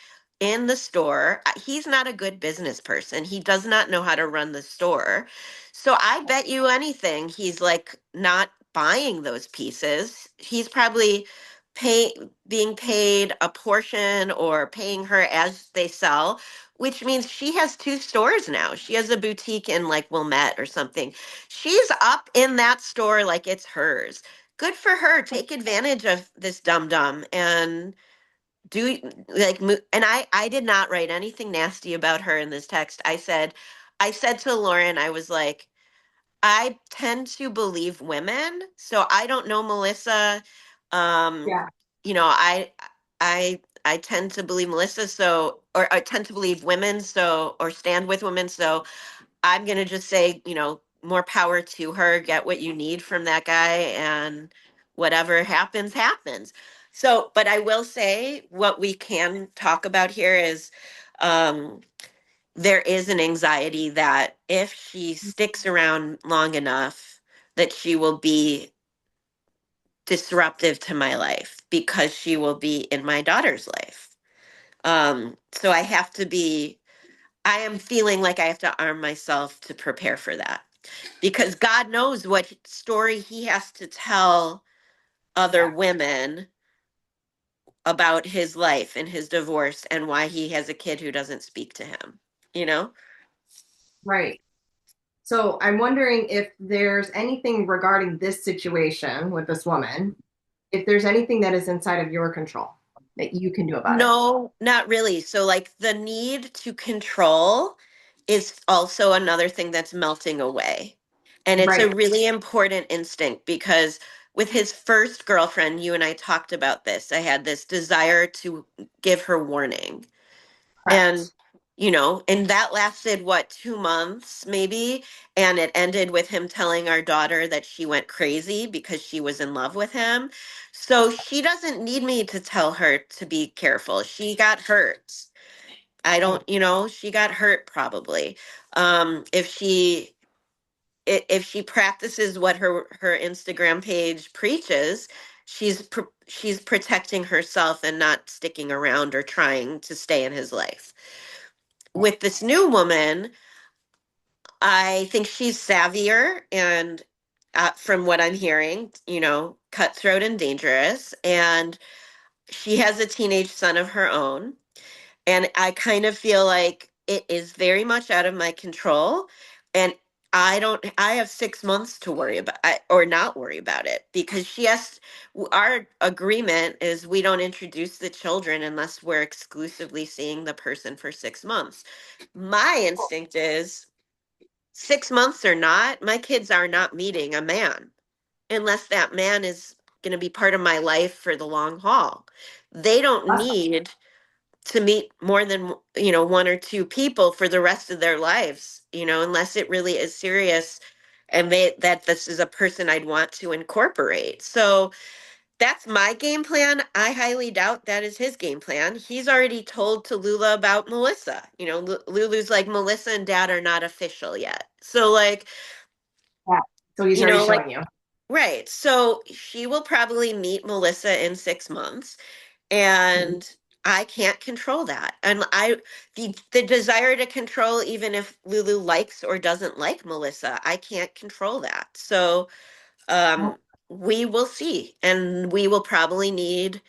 in the store. He's not a good business person. He does not know how to run the store. So I bet you anything he's like not buying those pieces. He's probably pay being paid a portion or paying her as they sell, which means she has 2 stores now. She has a boutique in like Wilmette or something. She's up in that store like it's hers. Good for her. Take advantage of this dum dum and do and I did not write anything nasty about her in this text. I said to Lauren, I was like, "I tend to believe women, so I don't know Melissa. Um, Yeah. I tend to believe Melissa, so or I tend to believe women, so or stand with women, so I'm gonna just say, more power to her. Get what you need from that guy, and whatever happens, happens. So, but I will say what we can talk about here is um, there is an anxiety that if she sticks around long enough, that she will be disruptive to my life because she will be in my daughter's life. So I am feeling like I have to arm myself to prepare for that because God knows what story he has to tell other Yeah. women about his life and his divorce and why he has a kid who doesn't speak to him, you know? Right. So I'm wondering if there's anything regarding this situation with this woman, if there's anything that is inside of your control that you can do about it. No, not really. So, like, the need to control is also another thing that's melting away. And it's a Right. really important instinct because with his first girlfriend, you and I talked about this. I had this desire to give her warning. And, Correct. and that lasted what, 2 months maybe? And it ended with him telling our daughter that she went crazy because she was in love with him. So she doesn't need me to tell her to be careful. She got hurt. I Right. don't, she got hurt probably. If she practices what her Instagram page preaches, she's protecting herself and not sticking around or trying to stay in his life. With this new woman, I think she's savvier and from what I'm hearing, cutthroat and dangerous. And she has a teenage son of her own. And I kind of feel like it is very much out of my control. And I have 6 months to worry about or not worry about it because our agreement is we don't introduce the children unless we're exclusively seeing the person for 6 months. My instinct is 6 months or not, my kids are not meeting a man unless that man is going to be part of my life for the long haul. They don't need to meet more than, one or two people for the rest of their lives, unless it really is serious and that this is a person I'd want to incorporate. So that's my game plan. I highly doubt that is his game plan. He's already told to Lula about Melissa. Lulu's like, Melissa and dad are not official yet. So, like, Yeah. So he's already like, showing you. right. So she will probably meet Melissa in 6 months, Mhm. and I can't control that. And the desire to control, even if Lulu likes or doesn't like Melissa, I can't control that. So, um, we will see, and we will probably need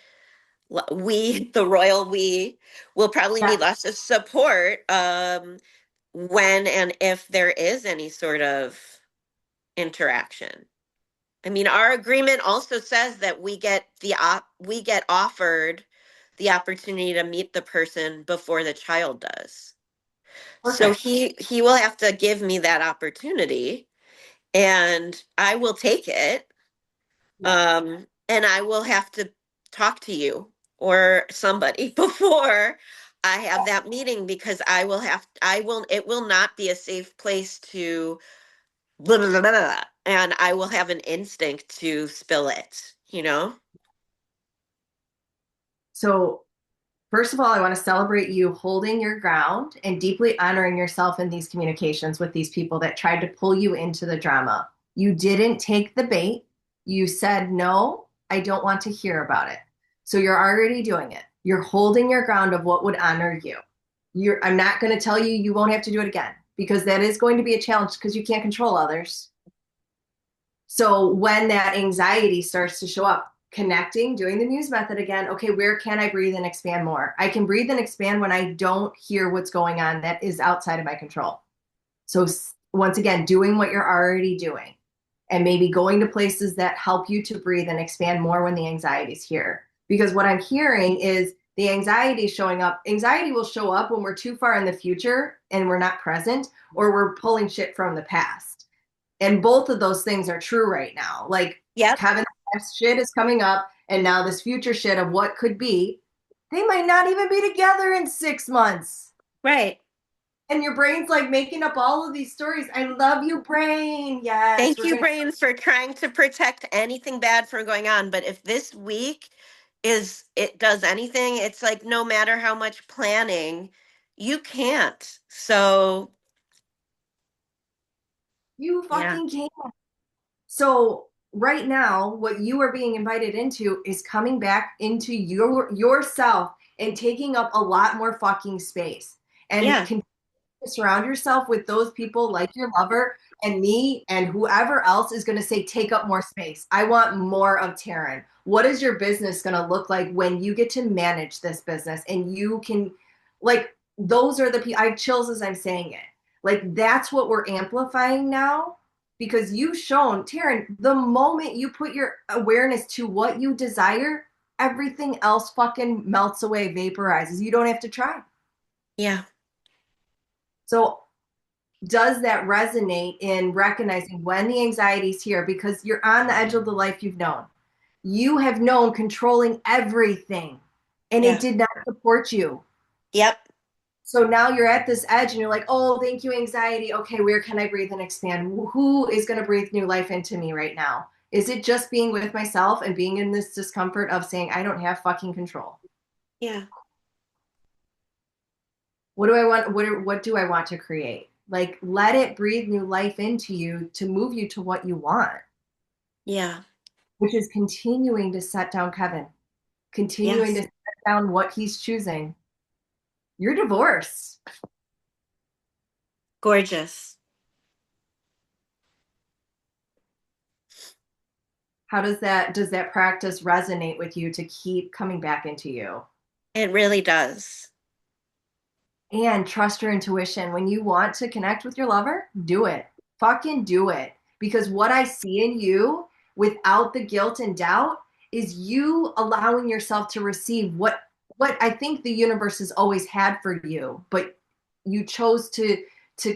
the royal we will probably Yeah. need lots of support when and if there is any sort of interaction. I mean, our agreement also says that we get offered the opportunity to meet the person before the child does. So Perfect. he will have to give me that opportunity, and I will take it. Yeah. And I will have to talk to you or somebody before I have that meeting because it will not be a safe place to blah, blah, blah, blah, blah, and I will have an instinct to spill it. So first of all, I want to celebrate you holding your ground and deeply honoring yourself in these communications with these people that tried to pull you into the drama. You didn't take the bait. You said, no, I don't want to hear about it. So you're already doing it. You're holding your ground of what would honor you. I'm not going to tell you you won't have to do it again because that is going to be a challenge because you can't control others. So when that anxiety starts to show up, connecting, doing the muse method again, okay, where can I breathe and expand more? I can breathe and expand when I don't hear what's going on that is outside of my control. So once again, doing what you're already doing and maybe going to places that help you to breathe and expand more when the anxiety's here. Because what I'm hearing is the anxiety showing up. Anxiety will show up when we're too far in the future and we're not present, or we're pulling shit from the past. And both of those things are true right now. Like Yep. Kevin's shit is coming up, and now this future shit of what could be, they might not even be together in 6 months. Right. And your brain's like making up all of these stories. I love you, brain. Yes, Thank we're you, gonna. brain, for trying to protect anything bad from going on. But if this week it does anything, it's like no matter how much planning, you can't. So You yeah, fucking can't. So right now, what you are being invited into is coming back into yourself and taking up a lot more fucking space. And yeah, continue to surround yourself with those people like your lover and me and whoever else is going to say, take up more space. I want more of Taryn. What is your business going to look like when you get to manage this business and you can, like, those are the people, I have chills as I'm saying it. Like, that's what we're amplifying now because you've shown, Taryn, the moment you put your awareness to what you desire, everything else fucking melts away, vaporizes. You don't have to try. yeah, So does that resonate in recognizing when the anxiety is here because you're on the edge of the life you've known? You have known controlling everything and it yeah, did not support you. yep, So now you're at this edge and you're like, oh, thank you, anxiety. Okay, where can I breathe and expand? Who is going to breathe new life into me right now? Is it just being with myself and being in this discomfort of saying, I don't have fucking control? yeah, What do I want? What do I want to create? Like, let it breathe new life into you to move you to what you want, yeah, which is continuing to set down Kevin, continuing to yes, set down what he's choosing. You're divorced. gorgeous. How does that practice resonate with you to keep coming back into you? It really does. And trust your intuition. When you want to connect with your lover, do it. Fucking do it. Because what I see in you without the guilt and doubt is you allowing yourself to receive what I think the universe has always had for you, but you chose to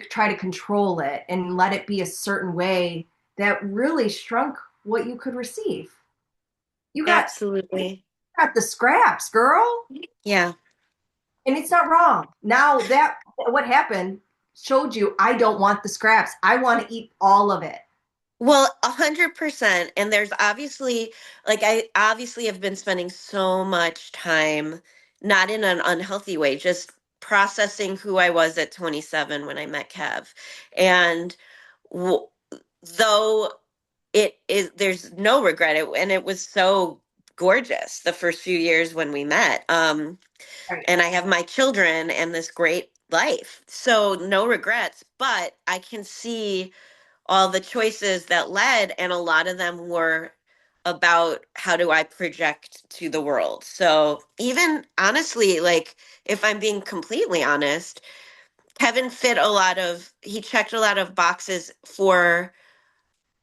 try to control it and let it be a certain way that really shrunk what you could receive. You got Absolutely. got the scraps, girl. Yeah. And it's not wrong. Now that what happened showed you I don't want the scraps. I want to eat all of it. Well, 100%. And there's obviously, like, I obviously have been spending so much time, not in an unhealthy way, just processing who I was at 27 when I met Kev. And w though there's no regret, and it was so gorgeous the first few years when we met. Right. And I have my children and this great life. So no regrets, but I can see all the choices that led, and a lot of them were about how do I project to the world. So even honestly, like if I'm being completely honest, Kevin he checked a lot of boxes for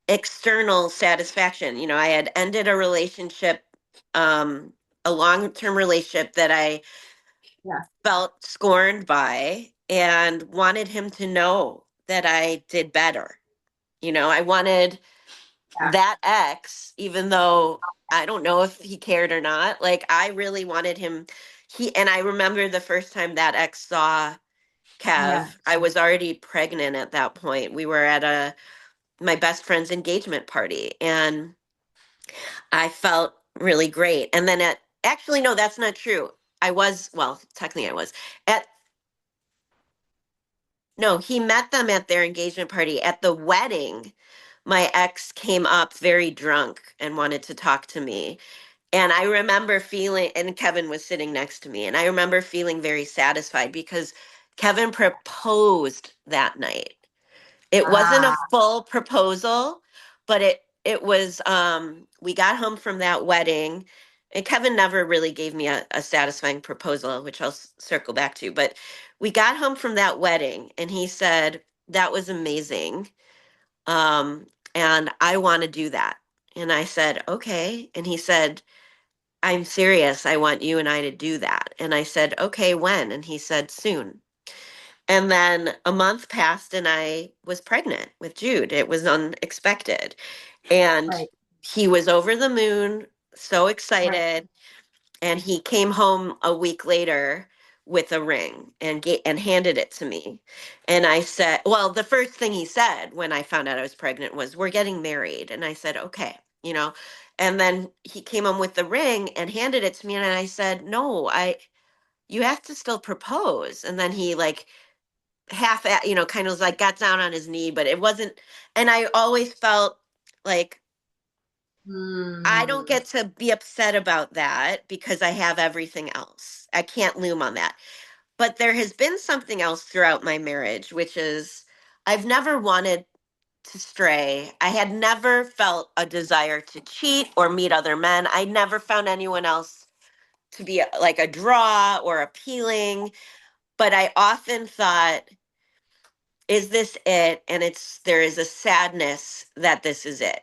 external satisfaction. You know, I had ended a relationship, um, a long-term relationship that I Yeah. felt scorned by and wanted him to know that I did better. You know, I wanted Yeah. that ex, even though I don't know if he cared or not, like I really wanted him. And I remember the first time that ex saw Yeah. Kev, I was already pregnant at that point. We were at my best friend's engagement party and I felt really great. And then actually, no, that's not true. Well, technically I was at, no, he met them at their engagement party. At the wedding, my ex came up very drunk and wanted to talk to me. And I remember feeling, and Kevin was sitting next to me, and I remember feeling very satisfied because Kevin proposed that night. It wasn't a Ah, full proposal, but it was we got home from that wedding, and Kevin never really gave me a satisfying proposal, which I'll circle back to, but we got home from that wedding and he said, "That was amazing. Um, and I want to do that." And I said, "Okay." And he said, "I'm serious. I want you and I to do that." And I said, "Okay, when?" And he said, "Soon." And then a month passed and I was pregnant with Jude. It was unexpected. And right. he was over the moon, so Right. excited. And he came home a week later with a ring and handed it to me. And I said, well, the first thing he said when I found out I was pregnant was, "We're getting married." And I said, "Okay," you know. And then he came home with the ring and handed it to me, and I said, "No, you have to still propose." And then he like kind of was like got down on his knee, but it wasn't. And I always felt like I don't Hmm. get to be upset about that because I have everything else. I can't loom on that. But there has been something else throughout my marriage, which is I've never wanted to stray. I had never felt a desire to cheat or meet other men. I never found anyone else to be like a draw or appealing. But I often thought, is this it? And there is a sadness that this is it.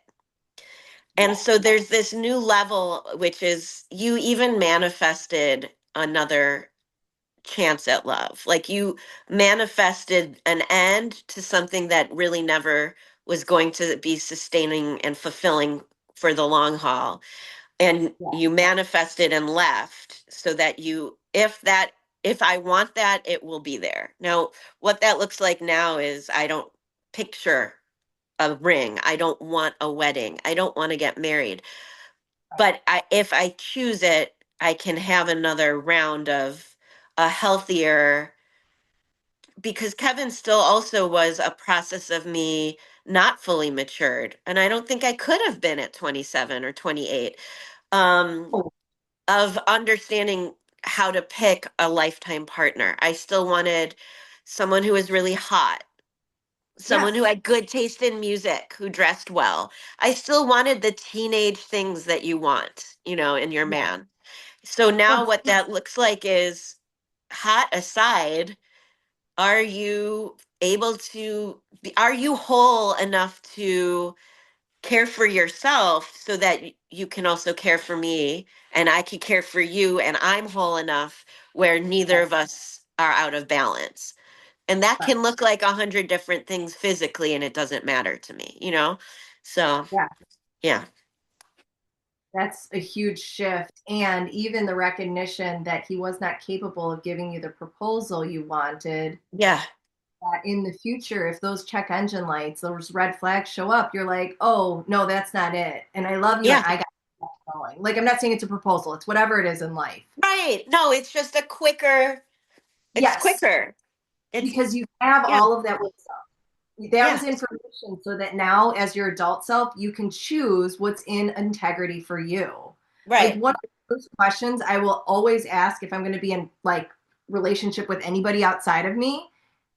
And so there's this new level, which is you even manifested another chance at love. Like you manifested an end to something that really never was going to be sustaining and fulfilling for the long haul. And Yeah. you manifested and left so that if I want that, it will be there. Now, what that looks like now is I don't picture a ring. I don't want a wedding. I don't want to get married. But if I choose it, I can have another round of a healthier, because Kevin still also was a process of me not fully matured. And I don't think I could have been at 27 or 28, um, Oh, of understanding how to pick a lifetime partner. I still wanted someone who was really hot, someone who yes. had good taste in music, who dressed well. I still wanted the teenage things that you want, in your Yeah. man. So now Well, what that looks like is, hot aside, are you are you whole enough to care for yourself so that you can also care for me and I can care for you and I'm whole enough where neither of us are out of balance? And that right. can look like 100 different things physically, and it doesn't matter to me? So, Yeah. yeah. That's a huge shift. And even the recognition that he was not capable of giving you the proposal you wanted, Yeah. that in the future, if those check engine lights, those red flags show up, you're like, oh, no, that's not it. And I love you and Yeah. I got going. Like, I'm not saying it's a proposal, it's whatever it is in life. Right. No, it's just it's Yes, quicker. It's, because you have yeah. all of that wisdom. That Yeah. was information so that now, as your adult self, you can choose what's in integrity for you. Like, Right. one of those questions I will always ask if I'm going to be in like relationship with anybody outside of me: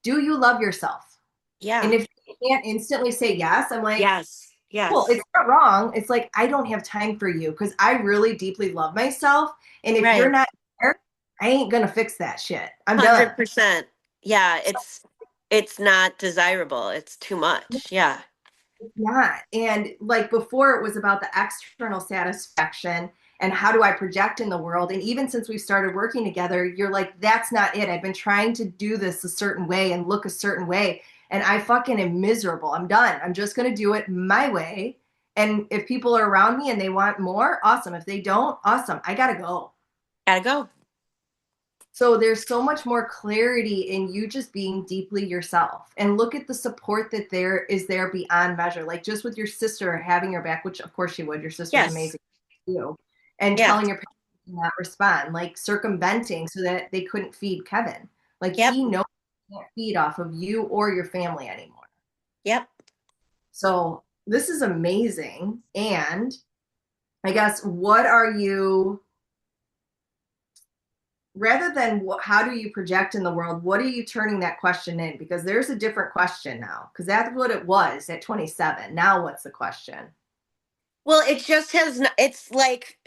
do you love yourself? And Yeah. if you can't instantly say yes, I'm like, Yes. cool, Yes. it's not wrong. It's like, I don't have time for you because I really deeply love myself. And if you're Right. not there, I ain't going to fix that shit. I'm done. 100%. Yeah, it's not desirable. It's too much. Yeah. It's not. And like before, it was about the external satisfaction and how do I project in the world. And even since we started working together, you're like, that's not it. I've been trying to do this a certain way and look a certain way. And I fucking am miserable. I'm done. I'm just going to do it my way. And if people are around me and they want more, awesome. If they don't, awesome. I got to go. Gotta go. So there's so much more clarity in you just being deeply yourself. And look at the support that there is there beyond measure. Like just with your sister having your back, which of course she would. Your sister's Yes. amazing to you. And Yeah. telling your parents to not respond, like circumventing so that they couldn't feed Kevin. Like Yep. he knows he can't feed off of you or your family anymore. Yep. So this is amazing. And I guess what are you, rather than how do you project in the world, what are you turning that question in? Because there's a different question now, because that's what it was at 27. Now what's the question? Well, it just it's like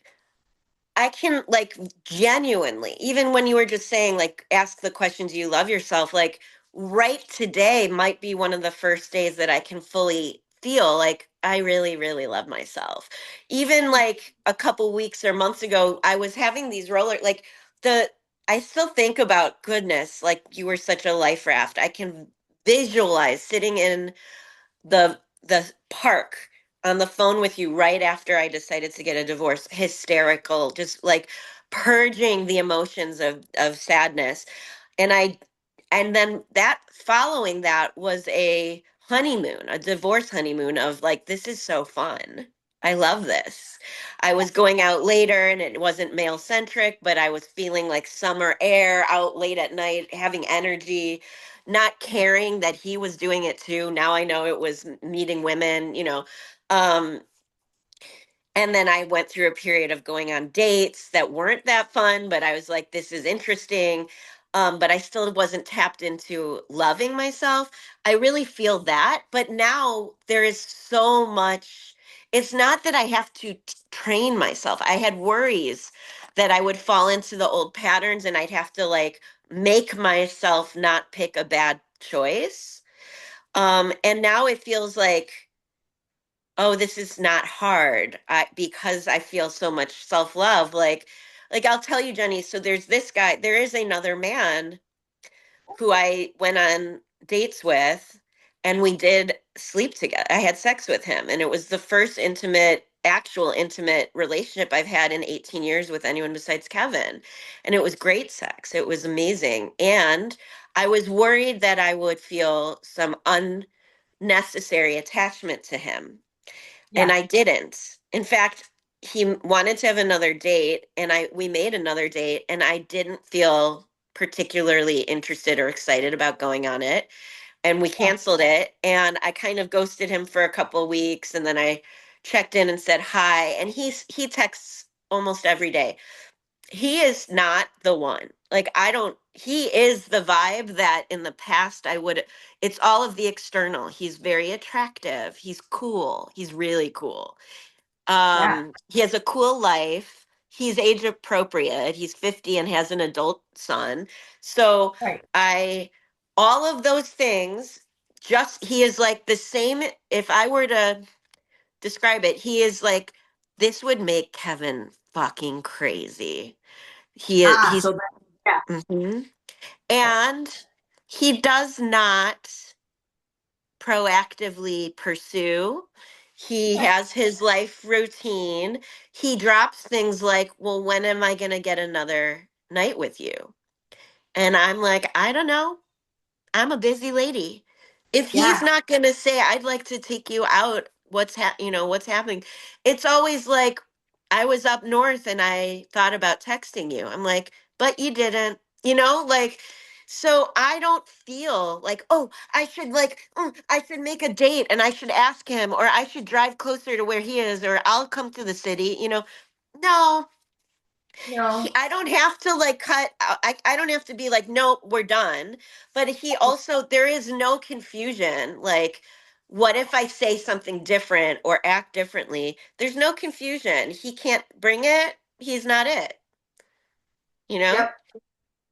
I can like genuinely, even when you were just saying like ask the question, do you love yourself? Like right today might be one of the first days that I can fully feel like I really, really love myself. Even like a couple weeks or months ago, I was having these the I still think about, goodness, like you were such a life raft. I can visualize sitting in the park on the phone with you right after I decided to get a divorce, hysterical, just like purging the emotions of sadness. And then that following that was a honeymoon, a divorce honeymoon of like, this is so fun. I love this. I was going out later and it wasn't male centric, but I was feeling like summer air out late at night, having energy, not caring that he was doing it too. Now I know it was meeting women, Um, and then I went through a period of going on dates that weren't that fun, but I was like, this is interesting. But I still wasn't tapped into loving myself. I really feel that. But now there is so much. It's not that I have to train myself. I had worries that I would fall into the old patterns and I'd have to like make myself not pick a bad choice. And now it feels like, oh, this is not hard because I feel so much self-love. Like I'll tell you, Jenny, so there's this guy, there is another man who I went on dates with, and we did sleep together. I had sex with him, and it was the first actual intimate relationship I've had in 18 years with anyone besides Kevin. And it was great sex. It was amazing. And I was worried that I would feel some unnecessary attachment to him, and Yeah. I didn't. In fact, he wanted to have another date, and we made another date, and I didn't feel particularly interested or excited about going on it, and we Yeah. canceled it, and I kind of ghosted him for a couple of weeks, and then I checked in and said hi, and he texts almost every day. He is not the one. Like, I don't, he is the vibe that in the past it's all of the external. He's very attractive. He's cool. He's really cool. Yeah. He has a cool life. He's age appropriate. He's 50 and has an adult son. So Right. I, all of those things, he is like the same. If I were to describe it, he is like, this would make Kevin fucking crazy. Ah, He's so yeah. mhm. Right. And he does not proactively pursue. He Right. has his life routine. He drops things like, well, when am I going to get another night with you? And I'm like, I don't know. I'm a busy lady. If he's Yeah. not going to say, I'd like to take you out, what's happening? It's always like, I was up north and I thought about texting you. I'm like, but you didn't, like, so I don't feel like, oh, I should make a date and I should ask him, or I should drive closer to where he is, or I'll come to the city. No, No. I don't have to like I don't have to be like, nope, we're done. But he also, there is no confusion. Like, what if I say something different or act differently? There's no confusion. He can't bring it. He's not it, you know? Yep.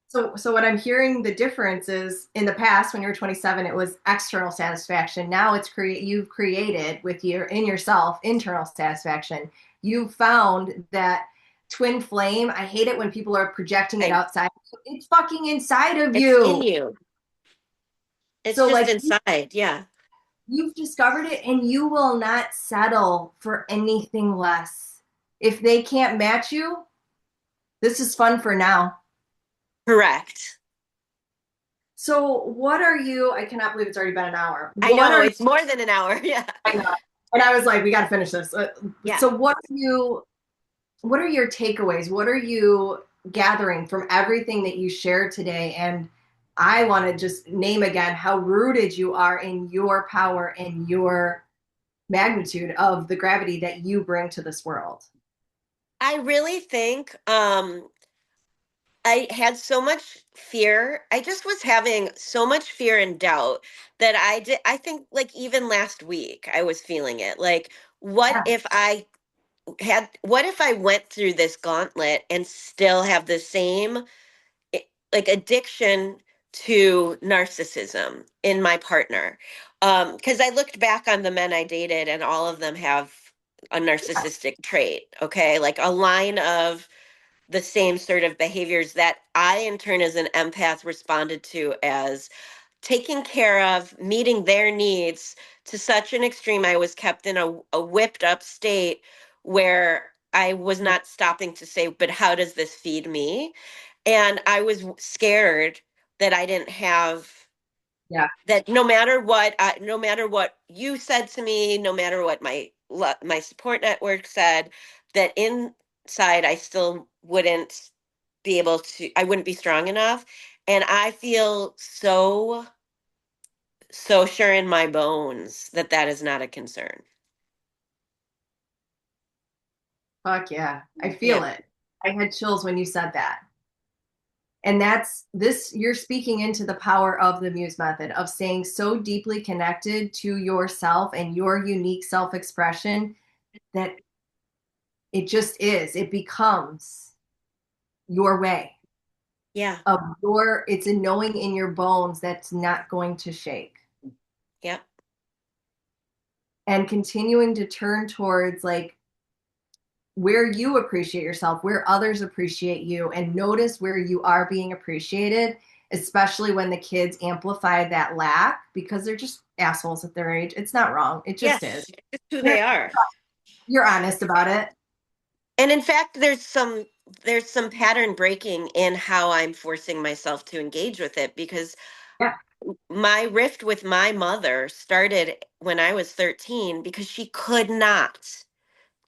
So what I'm hearing the difference is in the past when you were 27, it was external satisfaction. Now it's you've created with your in yourself internal satisfaction. You found that twin flame. I hate it when people are projecting it I outside. It's fucking inside of It's in you. you. It's So just like inside. Yeah. you've discovered it and you will not settle for anything less. If they can't match you, this is fun for now. Correct. So what are you, I cannot believe it's already been an hour. I What know are it's more than an hour. Yeah. I know. And I was like, we got to finish this. Yeah. So what are your takeaways? What are you gathering from everything that you shared today? And I want to just name again how rooted you are in your power and your magnitude of the gravity that you bring to this world. I really think I had so much fear. I just was having so much fear and doubt that I think like even last week I was feeling it. Like, Yeah. what if I went through this gauntlet and still have the same like addiction to narcissism in my partner? Because I looked back on the men I dated and all of them have a narcissistic trait, okay? Like a line of the same sort of behaviors that I, in turn, as an empath, responded to as taking care of, meeting their needs to such an extreme. I was kept in a whipped up state where I was not stopping to say, but how does this feed me? And I was scared that I didn't have Yeah. that no matter what you said to me, no matter what my support network said, that inside I still wouldn't be able to, I wouldn't be strong enough. And I feel so sure in my bones that that is not a concern. Fuck yeah. I Yeah. feel it. I had chills when you said that. And that's this, you're speaking into the power of the Muse method of staying so deeply connected to yourself and your unique self expression that it just is. It becomes your way Yeah. of your, it's a knowing in your bones that's not going to shake. Yeah. And continuing to turn towards like where you appreciate yourself, where others appreciate you, and notice where you are being appreciated, especially when the kids amplify that lack because they're just assholes at their age. It's not wrong. It just is. Yes. It's who they are. You're honest about it. And in fact, there's some pattern breaking in how I'm forcing myself to engage with it because Yeah. my rift with my mother started when I was 13 because she could not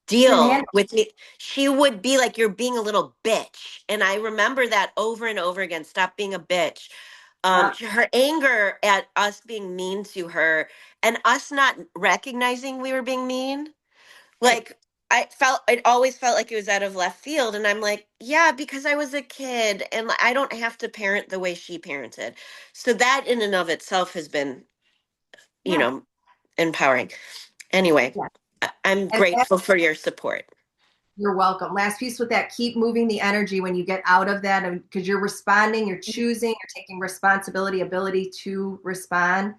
Couldn't deal handle with me. She would be like, "You're being a little bitch." And I remember that over and over again. Stop being a bitch. it. Her anger at us being mean to her and us not recognizing we were being mean. Right. Like it always felt like it was out of left field. And I'm like, yeah, because I was a kid and I don't have to parent the way she parented. So that in and of itself has been, you Yeah. know, empowering. Anyway, Yeah. I'm And that, grateful for your support. you're welcome. Last piece with that, keep moving the energy when you get out of that because you're responding, you're choosing, you're taking responsibility, ability to respond.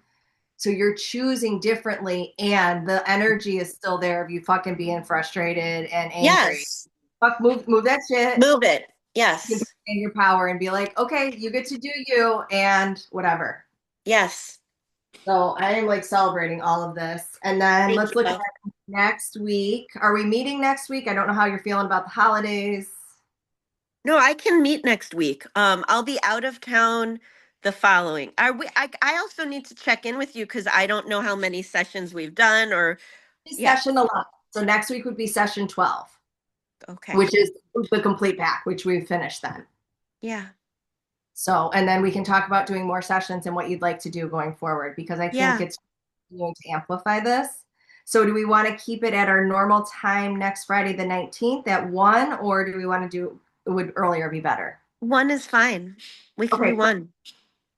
So you're choosing differently, and the energy is still there of you fucking being frustrated and angry. Yes. Fuck, move that shit Move it. in Yes. your power and be like, okay, you get to do you and whatever. Yes. So I am like celebrating all of this. And then Thank let's you, look at love. next week. Are we meeting next week? I don't know how you're feeling about the holidays. No, I can meet next week. I'll be out of town the following. Are we I also need to check in with you because I don't know how many sessions we've done or yeah. Session 11. So next week would be session 12, Okay. which is the complete pack, which we've finished then. Yeah. So, and then we can talk about doing more sessions and what you'd like to do going forward, because I think Yeah. it's going to amplify this. So, do we want to keep it at our normal time next Friday, the 19th at 1, or do we want to do, would earlier be better? One is fine. We can Okay. do one.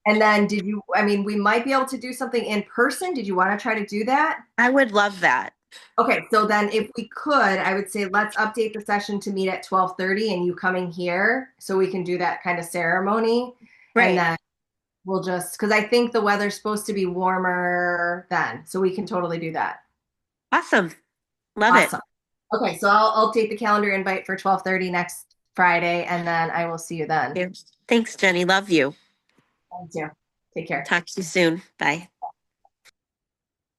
And then I mean, we might be able to do something in person. Did you want to try to do that? I would love that. Okay. So then if we could, I would say let's update the session to meet at 12:30 and you coming here so we can do that kind of ceremony. And Great. then we'll just, because I think the weather's supposed to be warmer then, so we can totally do that. Awesome. Love it. Awesome. Okay, so I'll take the calendar invite for 12:30 next Friday, and then I will see you then. Thanks, Jenny. Love you. Thank you. Take care. Talk to you soon. Bye.